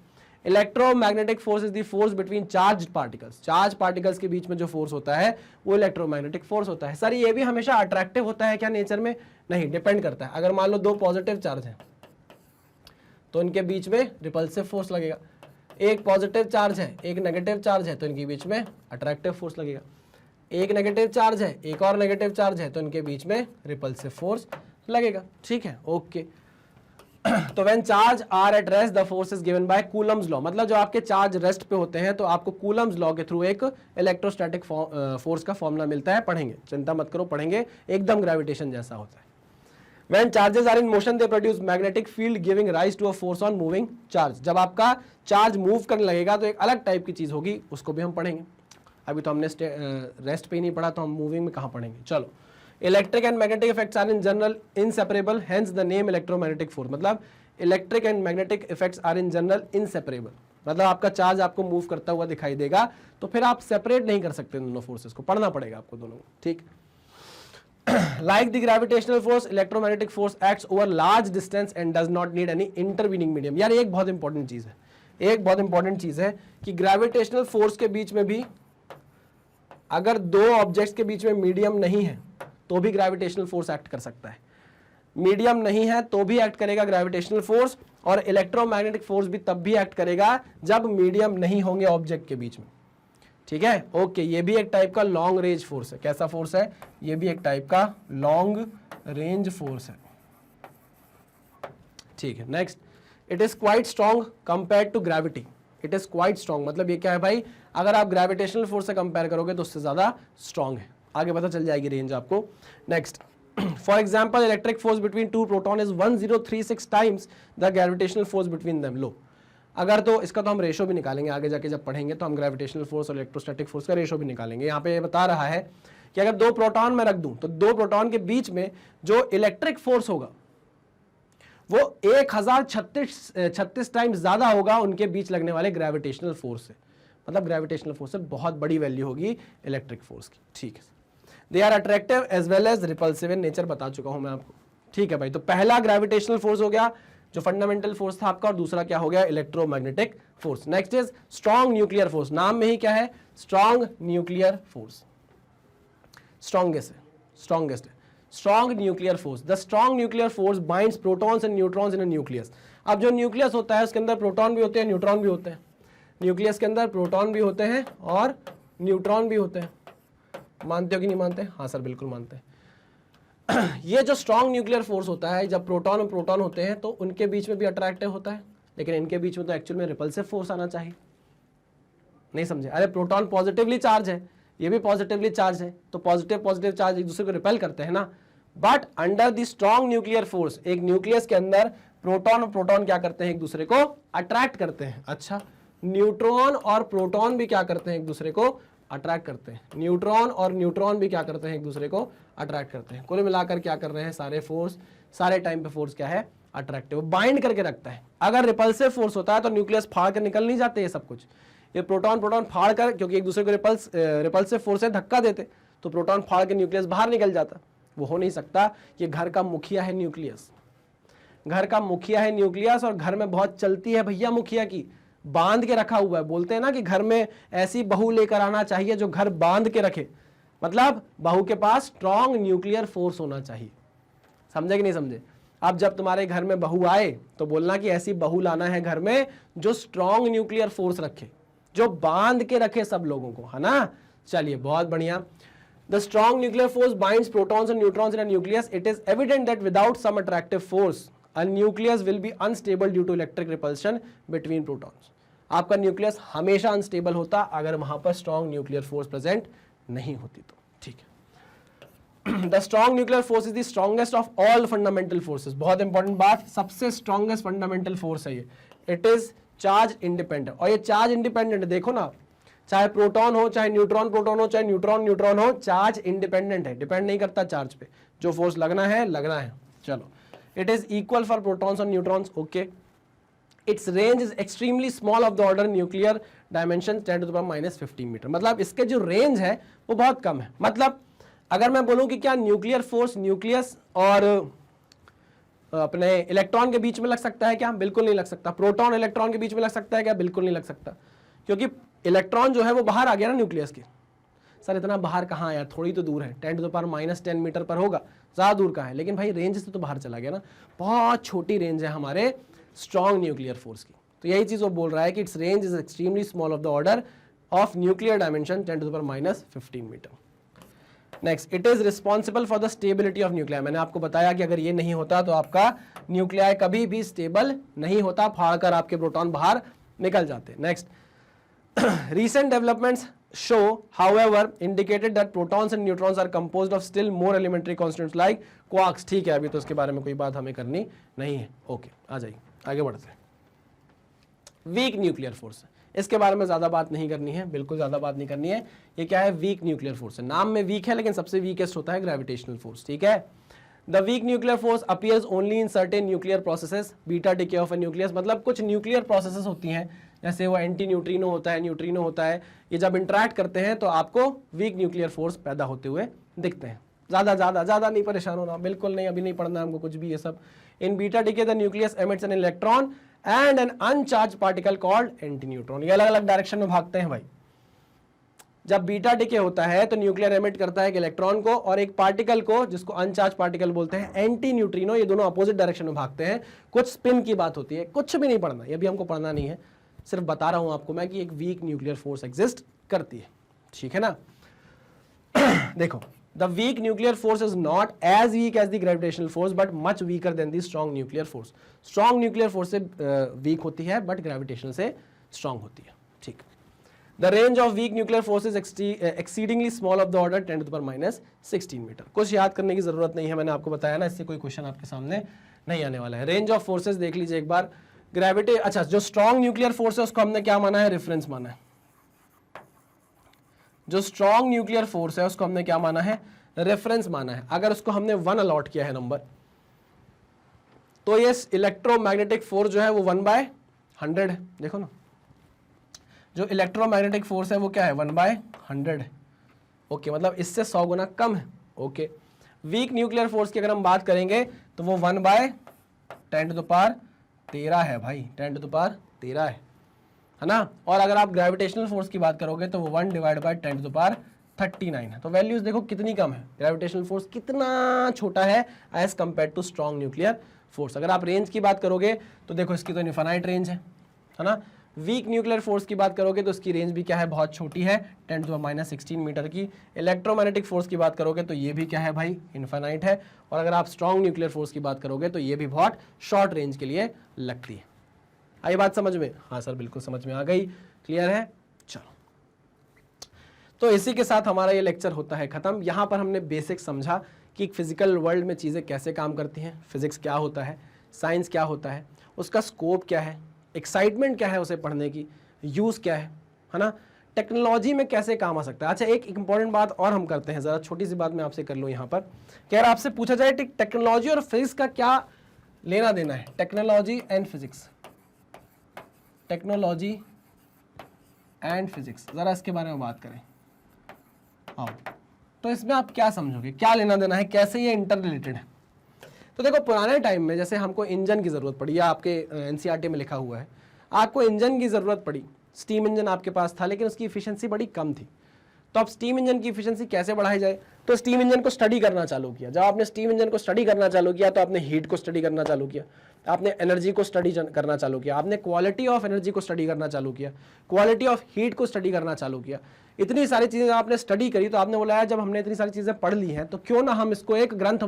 Electromagnetic force is the force between charged particles. Charge particles के बीच में जो फोर्स होता है वो इलेक्ट्रोमैग्नेटिक फोर्स होता है। सर ये भी हमेशा अट्रैक्टिव होता है क्या नेचर में? नहीं, डिपेंड करता है। अगर मान लो दो पॉजिटिव चार्ज हैं तो इनके बीच में रिपल्सिव फोर्स लगेगा। एक पॉजिटिव चार्ज है, एक नेगेटिव चार्ज है, तो इनके बीच में अट्रैक्टिव फोर्स लगेगा। एक नेगेटिव चार्ज है, एक और नेगेटिव चार्ज है, तो इनके बीच में रिपल्सिव फोर्स लगेगा, ठीक है। ओके, तो when charge are at rest the force is given by Coulomb's law. मतलब जो आपके चार्ज रेस्ट पे होते हैं तो आपको कूलम्स लॉ के थ्रू एक इलेक्ट्रोस्टैटिक फोर्स का फॉर्मूला मिलता है, पढ़ेंगे, चिंता मत करो, पढ़ेंगे, एकदम ग्रेविटेशन जैसा होता है। When charges are in motion, they produce magnetic field giving rise to a force on moving charge. जब आपका चार्ज मूव करने लगेगा तो एक अलग टाइप की चीज होगी, उसको भी हम पढ़ेंगे। अभी तो हमने रेस्ट पे ही नहीं पढ़ा, तो हम मूविंग में कहाँ पढ़ेंगे? चलो, electric and magnetic effects are in general inseparable, hence the name electromagnetic force. मतलब electric and magnetic effects are in general inseparable, मतलब आपका चार्ज आपको मूव करता हुआ दिखाई देगा तो फिर आप सेपरेट नहीं कर सकते दोनों फोर्सेस को, पढ़ना पड़ेगा आपको दोनों को, ठीक। Like the gravitational force, electromagnetic force acts over large distance and does not need any intervening medium. यार एक बहुत इंपॉर्टेंट चीज है, एक बहुत इंपॉर्टेंट चीज है कि ग्रेविटेशनल फोर्स के बीच में भी अगर दो ऑब्जेक्ट्स के बीच में मीडियम नहीं है तो भी ग्रेविटेशनल फोर्स एक्ट कर सकता है। मीडियम नहीं है तो भी एक्ट करेगा ग्रेविटेशनल फोर्स, और इलेक्ट्रोमैग्नेटिक फोर्स भी तब भी एक्ट करेगा जब मीडियम नहीं होंगे ऑब्जेक्ट के बीच में, ठीक है। ओके, ये भी एक टाइप का लॉन्ग रेंज फोर्स है। कैसा फोर्स है? ये भी एक टाइप का लॉन्ग रेंज फोर्स है, ठीक है। Next, it is quite strong compared to gravity. It is quite strong, मतलब ये क्या है भाई? अगर आप ग्रेविटेशनल फोर्स से कंपेयर करोगे तो उससे ज्यादा स्ट्रॉन्ग है, आगे पता चल जाएगी रेंज आपको। Next, for example electric force between two proton is 1036 times the gravitational force between them. लो, अगर तो इसका तो हम रेशो भी निकालेंगे आगे जाके, जब पढ़ेंगे तो हम ग्रेविटेशनल फोर्स और इलेक्ट्रोस्टैटिक फोर्स का रेशो भी निकालेंगे। यहाँ पे बता रहा है कि अगर दो प्रोटॉन मैं रख दूं तो दो प्रोटॉन के बीच में जो इलेक्ट्रिक फोर्स होगा वो 1036 टाइम्स ज्यादा होगा उनके बीच लगने वाले ग्रेविटेशनल फोर्स से। मतलब ग्रेविटेशनल फोर्स से बहुत बड़ी वैल्यू होगी इलेक्ट्रिक फोर्स की, ठीक है। They are attractive as well as repulsive in nature, बता चुका हूं मैं आपको, ठीक है भाई। तो पहला ग्रेविटेशनल फोर्स हो गया जो फंडामेंटल फोर्स था आपका, और दूसरा क्या हो गया? Electromagnetic force. Next is strong nuclear force. नाम में ही क्या है? स्ट्रॉन्ग न्यूक्लियर फोर्स, स्ट्रॉन्गेस्ट है, स्ट्रॉन्गेस्ट है। Strong nuclear force, the strong nuclear force binds protons and neutrons in a nucleus. अब जो न्यूक्लियस होता है उसके अंदर प्रोटॉन भी होते हैं, न्यूट्रॉन भी होते हैं। न्यूक्लियस के अंदर प्रोटॉन भी होते हैं और न्यूट्रॉन भी होते हैं। मानते हो कि नहीं मानते? हाँ सर, बिल्कुल मानते हैं। ये जो स्ट्रॉन्ग न्यूक्लियर फोर्स होता है, जब प्रोटॉन और प्रोटॉन होते हैं तो उनके बीच में भी अट्रैक्टिव होता है, लेकिन इनके बीच में तो एक्चुअल में रिपल्सिव फोर्स आना चाहिए। नहीं समझे? अरे प्रोटॉन पॉजिटिवली चार्ज है, ये भी पॉजिटिवली चार्ज है, तो पॉजिटिव पॉजिटिव चार्ज एक दूसरे को रिपेल करते हैं ना। But under the strong nuclear force, एक न्यूक्लियस के अंदर प्रोटॉन और प्रोटॉन क्या करते हैं? एक दूसरे को अट्रैक्ट करते हैं। अच्छा, न्यूट्रॉन और प्रोटॉन भी क्या करते हैं? एक दूसरे को अट्रैक्ट करते हैं। न्यूट्रॉन और न्यूट्रॉन भी क्या करते हैं? एक दूसरे को अट्रैक्ट करते हैं। कुल मिलाकर क्या कर रहे हैं? सारे फोर्स, सारे टाइम पे फोर्स क्या है? अट्रैक्टिव, बाइंड करके रखता है। अगर रिपल्सिव फोर्स होता है तो न्यूक्लियस फाड़ कर निकल नहीं जाते ये सब कुछ। ये प्रोटॉन प्रोटॉन फाड़ कर, क्योंकि एक दूसरे को रिपल्सिव फोर्स से धक्का देते तो प्रोटॉन फाड़ के न्यूक्लियस बाहर निकल जाता। वो हो नहीं सकता। ये घर का मुखिया है न्यूक्लियस, घर का मुखिया है न्यूक्लियस, और घर में बहुत चलती है भैया मुखिया की, बांध के रखा हुआ है। बोलते हैं ना कि घर में ऐसी बहू लेकर आना चाहिए जो घर बांध के रखे, मतलब बहू के पास स्ट्रॉन्ग न्यूक्लियर फोर्स होना चाहिए। समझे कि नहीं समझे? अब जब तुम्हारे घर में बहू आए तो बोलना कि ऐसी बहू लाना है घर में जो स्ट्रॉन्ग न्यूक्लियर फोर्स रखे, जो बांध के रखे सब लोगों को, है ना। चलिए बहुत बढ़िया। The strong nuclear force binds protons and neutrons in a nucleus. It is evident that without some attractive force, a nucleus will be unstable due to electric repulsion between protons. आपका न्यूक्लियस हमेशा unstable होता अगर वहां पर strong nuclear force present नहीं होती तो। ठीक है। The strong nuclear force is the strongest of all fundamental forces. बहुत इंपॉर्टेंट बात, सबसे स्ट्रॉन्गेस्ट फंडामेंटल फोर्स है ये। इट इज चार्ज इंडिपेंडेंट, और ये चार्ज इंडिपेंडेंट देखो ना, चाहे प्रोटॉन हो, चाहे न्यूट्रॉन प्रोटॉन हो, चाहे न्यूट्रॉन न्यूट्रॉन हो, चार्ज इंडिपेंडेंट है, डिपेंड नहीं करता चार्ज पे। जो फोर्स लगना है लगना है। चलो, it is equal for protons और neutrons. Okay, it's range is extremely small of the order nuclear dimension 10 to the power -15 metre. मतलब इसके जो रेंज है वो बहुत कम है। मतलब अगर मैं बोलूं कि क्या न्यूक्लियर फोर्स न्यूक्लियस और अपने इलेक्ट्रॉन के बीच में लग सकता है क्या? बिल्कुल नहीं लग सकता। प्रोटॉन इलेक्ट्रॉन के बीच में लग सकता है क्या? बिल्कुल नहीं लग सकता, क्योंकि इलेक्ट्रॉन जो है वो बाहर आ गया ना न्यूक्लियस के। सर इतना बाहर कहाँ आया? थोड़ी तो दूर है, 10 to the power -10 मीटर पर होगा, ज़्यादा दूर का है, लेकिन भाई रेंज से तो बाहर चला गया ना। बहुत छोटी रेंज है हमारे स्ट्रॉन्ग न्यूक्लियर फोर्स की। तो यही चीज़ वो बोल रहा है कि its range is extremely small of the order of nuclear dimension 10 to the power -15 metre. Next, it is responsible for the stability of nuclear. मैंने आपको बताया कि अगर ये नहीं होता तो आपका न्यूक्लियर कभी भी स्टेबल नहीं होता, फाड़कर आपके प्रोटॉन बाहर निकल जाते। Next, recent developments show, however, indicated that protons and neutrons are composed of still more elementary constituents like quarks. ठीक है, अभी तो इसके बारे में कोई बात हमें करनी नहीं है। ओके, आ जाइए आगे बढ़ते हैं। वीक न्यूक्लियर फोर्स, इसके बारे में ज्यादा बात नहीं करनी है, बिल्कुल ज्यादा बात नहीं करनी है। ये क्या है? वीक न्यूक्लियर फोर्स है। नाम में वीक है लेकिन सबसे वीकेस्ट होता है ग्रेविटेशनल फोर्स। ठीक है। The weak nuclear force appears only in certain nuclear processes, beta decay of A nucleus. मतलब कुछ न्यूक्लियर प्रोसेसेस होती हैं, जैसे वो एंटी न्यूट्रिनो होता है, न्यूट्रिनो होता है, ये जब इंटरेक्ट करते हैं तो आपको वीक न्यूक्लियर फोर्स पैदा होते हुए दिखते हैं। ज़्यादा नहीं परेशान होना, बिल्कुल नहीं, अभी नहीं पढ़ना हमको कुछ भी ये सब। In beta decay the nucleus emits an electron and an uncharged particle called antineutron. ये अलग अलग डायरेक्शन में भागते हैं भाई। जब बीटा डिके होता है तो न्यूक्लियर एमिट करता है एक इलेक्ट्रॉन को और एक पार्टिकल को, जिसको अनचार्ज पार्टिकल बोलते हैं, एंटी न्यूट्रिनो। ये दोनों अपोजिट डायरेक्शन में भागते हैं। कुछ स्पिन की बात होती है, कुछ भी नहीं पढ़ना, ये भी हमको पढ़ना नहीं है, सिर्फ बता रहा हूं आपको मैं कि एक वीक न्यूक्लियर फोर्स एग्जिस्ट करती है। ठीक है ना। देखो, the weak nuclear force is not as weak as the gravitational force but much weaker than the strong nuclear force. Strong nuclear force से वीक होती है बट ग्रेविटेशनल से स्ट्रॉन्ग होती है। ठीक। The range of weak nuclear force is exceedingly small of the order 10 to the power -16 metre. कुछ याद करने की जरूरत नहीं है, मैंने आपको बताया ना, इससे कोई क्वेश्चन आपके सामने नहीं आने वाला है। रेंज ऑफ फोर्सेस देख लीजिए एक बार। ग्रेविटी, अच्छा, जो स्ट्रॉन्ग न्यूक्लियर फोर्स है उसको हमने क्या माना है? रेफरेंस माना है। जो स्ट्रॉन्ग न्यूक्लियर फोर्स है उसको हमने क्या माना है? रेफरेंस माना है। अगर उसको हमने 1 अलॉट किया है नंबर, तो ये इलेक्ट्रोमैग्नेटिक फोर्स जो है वो 1/100 है। देखो ना, जो इलेक्ट्रोमैग्नेटिक फोर्स है वो क्या है? 1/100 है। ओके, मतलब इससे 100 गुना कम है। ओके, वीक न्यूक्लियर फोर्स की अगर हम बात करेंगे तो वो 1/10 to the power 13 है भाई, 10 to the power 13 है ना। और अगर आप ग्रेविटेशनल फोर्स की बात करोगे तो वो 1/10 to the power 39 है। तो वैल्यूज देखो कितनी कम है, ग्रेविटेशनल फोर्स कितना छोटा है as compare to strong nuclear force. अगर आप रेंज की बात करोगे तो देखो इसकी तो इनफाइनाइट रेंज है ना। वीक न्यूक्लियर फोर्स की बात करोगे तो इसकी रेंज भी क्या है? बहुत छोटी है, 10 to the power -16 मीटर की। इलेक्ट्रोमैग्नेटिक फोर्स की बात करोगे तो ये भी क्या है भाई? इनफाइनाइट है। और अगर आप स्ट्रॉन्ग न्यूक्लियर फोर्स की बात करोगे तो ये भी बहुत शॉर्ट रेंज के लिए लगती है। आई बात समझ में? हाँ सर, बिल्कुल समझ में आ गई। क्लियर है? चलो, तो इसी के साथ हमारा ये लेक्चर होता है खत्म। यहाँ पर हमने बेसिक समझा कि फिजिकल वर्ल्ड में चीज़ें कैसे काम करती हैं, फिजिक्स क्या होता है, साइंस क्या होता है, उसका स्कोप क्या है, एक्साइटमेंट क्या है उसे पढ़ने की, यूज़ क्या है ना, टेक्नोलॉजी में कैसे काम आ सकता है। अच्छा, एक इंपॉर्टेंट बात और हम करते हैं, ज़रा छोटी सी बात मैं आपसे कर लूँ यहाँ पर कि अगर आपसे पूछा जाए टेक्नोलॉजी और फिजिक्स का क्या लेना देना है, technology and physics, technology and physics, ज़रा इसके बारे में बात करें। आओ, तो इसमें आप क्या समझोगे, क्या लेना देना है, कैसे ये इंटर रिलेटेड है? तो देखो, पुराने टाइम में जैसे हमको इंजन की ज़रूरत पड़ी, या आपके एनसीईआरटी में लिखा हुआ है, आपको इंजन की ज़रूरत पड़ी, स्टीम इंजन आपके पास था लेकिन उसकी इफिशियंसी बड़ी कम थी, तो अब स्टीम इंजन की इफिशियंसी कैसे बढ़ाई जाए, तो स्टीम इंजन को स्टडी करना चालू किया। जब आपने स्टीम इंजन को स्टडी करना चालू किया तो आपने हीट को स्टडी करना चालू किया, आपने एनर्जी को स्टडी करना चालू किया, आपने क्वालिटी ऑफ एनर्जी को स्टडी करना चालू किया, क्वालिटी ऑफ हीट को स्टडी करना चालू किया। इतनी सारी चीज़ें आपने स्टडी करी तो आपने बोला है जब हमने इतनी सारी चीज़ें पढ़ ली हैं तो क्यों ना हम इसको एक ग्रंथ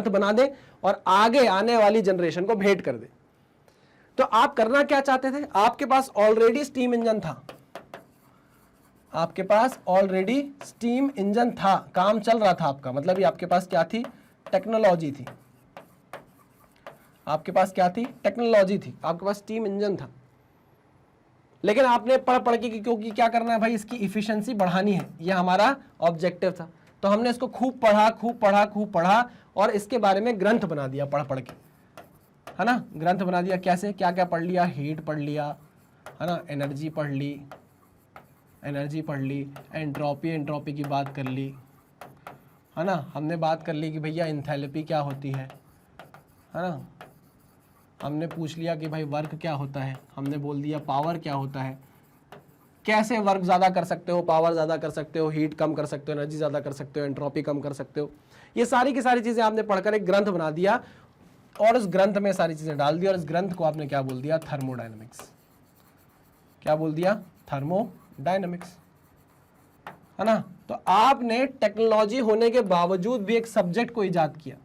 बना दें और आगे आने वाली जनरेशन को भेंट कर दें। तो आप करना क्या चाहते थे, आपके पास ऑलरेडी स्टीम इंजन था, आपके पास ऑलरेडी स्टीम इंजन था, काम चल रहा था आपका, मतलब ये आपके पास क्या थी, टेक्नोलॉजी थी, आपके पास क्या थी, टेक्नोलॉजी थी, आपके पास स्टीम इंजन था। लेकिन आपने पढ़ के, क्योंकि क्या करना है भाई, इसकी इफिशिएंसी बढ़ानी है, ये हमारा ऑब्जेक्टिव था, तो हमने इसको खूब पढ़ा और इसके बारे में ग्रंथ बना दिया पढ़ के, है ना, ग्रंथ बना दिया। कैसे, क्या क्या पढ़ लिया, हीट पढ़ लिया, है ना, एनर्जी पढ़ ली, एंट्रोपी की बात कर ली, है ना, हमने बात कर ली कि भैया एंथैल्पी क्या होती है ना, हमने पूछ लिया कि भाई वर्क क्या होता है, हमने बोल दिया पावर क्या होता है, कैसे वर्क ज़्यादा कर सकते हो, पावर ज़्यादा कर सकते हो, हीट कम कर सकते हो, एनर्जी ज़्यादा कर सकते हो, एंट्रोपी कम कर सकते हो। ये सारी की सारी चीज़ें आपने पढ़कर एक ग्रंथ बना दिया और उस ग्रंथ में सारी चीज़ें डाल दी और इस ग्रंथ को आपने क्या बोल दिया, थर्मोडायनेमिक्स। क्या बोल दिया, थर्मोडायनेमिक्स, है ना। तो आपने टेक्नोलॉजी होने के बावजूद भी एक सब्जेक्ट को इजाद किया,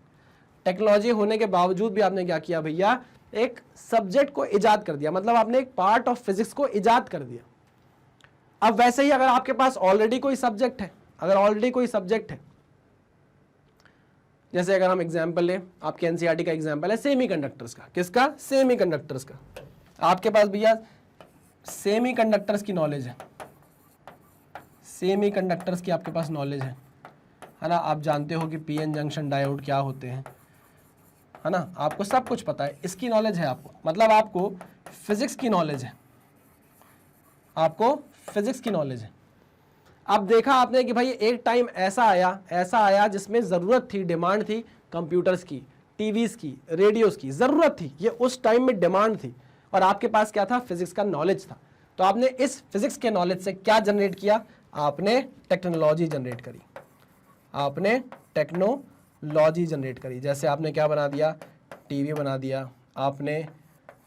टेक्नोलॉजी होने के बावजूद भी आपने क्या किया भैया, एक सब्जेक्ट को इजाद कर दिया, मतलब आपने एक पार्ट ऑफ फिजिक्स को इजाद कर दिया। अब वैसे ही अगर आपके पास ऑलरेडी कोई सब्जेक्ट है, जैसे अगर हम एग्जांपल लें, आपके एनसीईआरटी का एग्जांपल है सेमीकंडक्टर्स का, किसका, सेमीकंडक्टर्स का। आपके पास भैया सेमीकंडक्टर्स की नॉलेज है, सेमीकंडक्टर्स की आपके पास नॉलेज है ना, आप जानते हो कि पीएन जंक्शन डायोड क्या होते हैं, है ना, आपको सब कुछ पता है, इसकी नॉलेज है आपको, मतलब आपको फिजिक्स की नॉलेज है, आपको फिजिक्स की नॉलेज है। अब देखा आपने कि भाई एक टाइम ऐसा आया जिसमें ज़रूरत थी, डिमांड थी कंप्यूटर्स की, टीवीज़ की, रेडियोज़ की ज़रूरत थी, ये उस टाइम में डिमांड थी और आपके पास क्या था, फिजिक्स का नॉलेज था। तो आपने इस फिजिक्स के नॉलेज से क्या जनरेट किया, आपने टेक्नोलॉजी जनरेट करी, आपने टेक्नोलॉजी जनरेट करी। जैसे आपने क्या बना दिया, टीवी बना दिया, आपने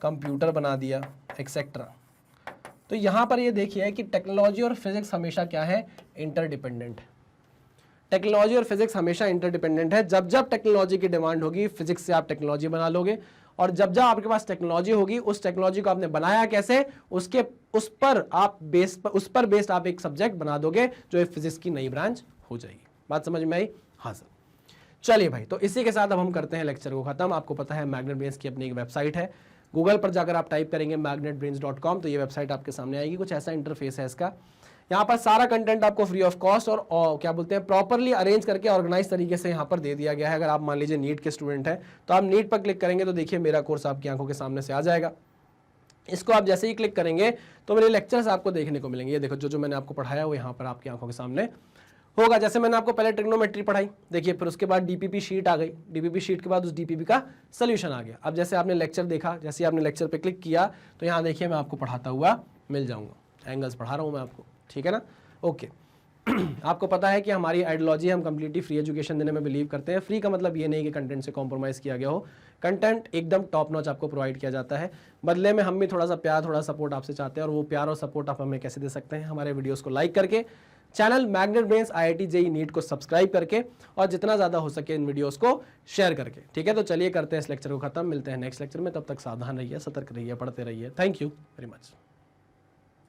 कंप्यूटर बना दिया, एक्सेट्रा। तो यहाँ पर ये देखिए कि टेक्नोलॉजी और फिजिक्स हमेशा क्या है, इंटरडिपेंडेंट है। टेक्नोलॉजी और फिजिक्स हमेशा इंटरडिपेंडेंट है। जब जब टेक्नोलॉजी की डिमांड होगी, फिजिक्स से आप टेक्नोलॉजी बना लोगे, और जब जब आपके पास टेक्नोलॉजी होगी, उस टेक्नोलॉजी को आपने बनाया कैसे, उस पर बेस्ड आप एक सब्जेक्ट बना दोगे जो एक फिजिक्स की नई ब्रांच हो जाएगी। बात समझ में आई? हाँ सर। चलिए भाई, तो इसी के साथ अब हम करते हैं लेक्चर को खत्म। आपको पता है मैग्नेट ब्रेन्स की अपनी एक वेबसाइट है, गूगल पर जाकर आप टाइप करेंगे magnetbrains.com तो ये वेबसाइट आपके सामने आएगी। कुछ ऐसा इंटरफेस है इसका। यहाँ पर सारा कंटेंट आपको फ्री ऑफ कॉस्ट और क्या बोलते हैं प्रॉपरली अरेंज करके ऑर्गेनाइज तरीके से यहाँ पर दे दिया गया है। अगर आप मान लीजिए नीट के स्टूडेंट हैं तो आप नीट पर क्लिक करेंगे तो देखिए मेरा कोर्स आपकी आंखों के सामने से आ जाएगा। इसको आप जैसे ही क्लिक करेंगे तो मेरे लेक्चर्स आपको देखने को मिलेंगे। ये देखो जो मैंने आपको पढ़ाया वो यहाँ पर आपकी आंखों के सामने होगा। जैसे मैंने आपको पहले ट्रिग्नोमेट्री पढ़ाई, देखिए, फिर उसके बाद डीपीपी शीट आ गई, डीपीपी शीट के बाद उस डीपीपी का सोल्यूशन आ गया। अब जैसे आपने लेक्चर देखा, जैसे आपने लेक्चर पे क्लिक किया तो यहाँ देखिए मैं आपको पढ़ाता हुआ मिल जाऊंगा, एंगल्स पढ़ा रहा हूँ मैं आपको, ठीक है ना, ओके। आपको पता है कि हमारी आइडियोलॉजी, हम कंप्लीटली फ्री एजुकेशन देने में बिलीव करते हैं। फ्री का मतलब ये नहीं कि कंटेंट से कॉम्प्रोमाइज़ किया गया हो, कंटेंट एकदम टॉप नॉच आपको प्रोवाइड किया जाता है। बदले में हम भी थोड़ा सा प्यार, थोड़ा सपोर्ट आपसे चाहते हैं, और वो प्यार और सपोर्ट आप हमें कैसे दे सकते हैं, हमारे वीडियोस को लाइक करके, channel magnet brains IIT JEE NEET को सब्सक्राइब करके, और जितना ज़्यादा हो सके इन वीडियोस को शेयर करके, ठीक है। तो चलिए करते हैं इस लेक्चर को खत्म, मिलते हैं नेक्स्ट लेक्चर में। तब तक सावधान रहिए, सतर्क रहिए, पढ़ते रहिए। Thank you very much.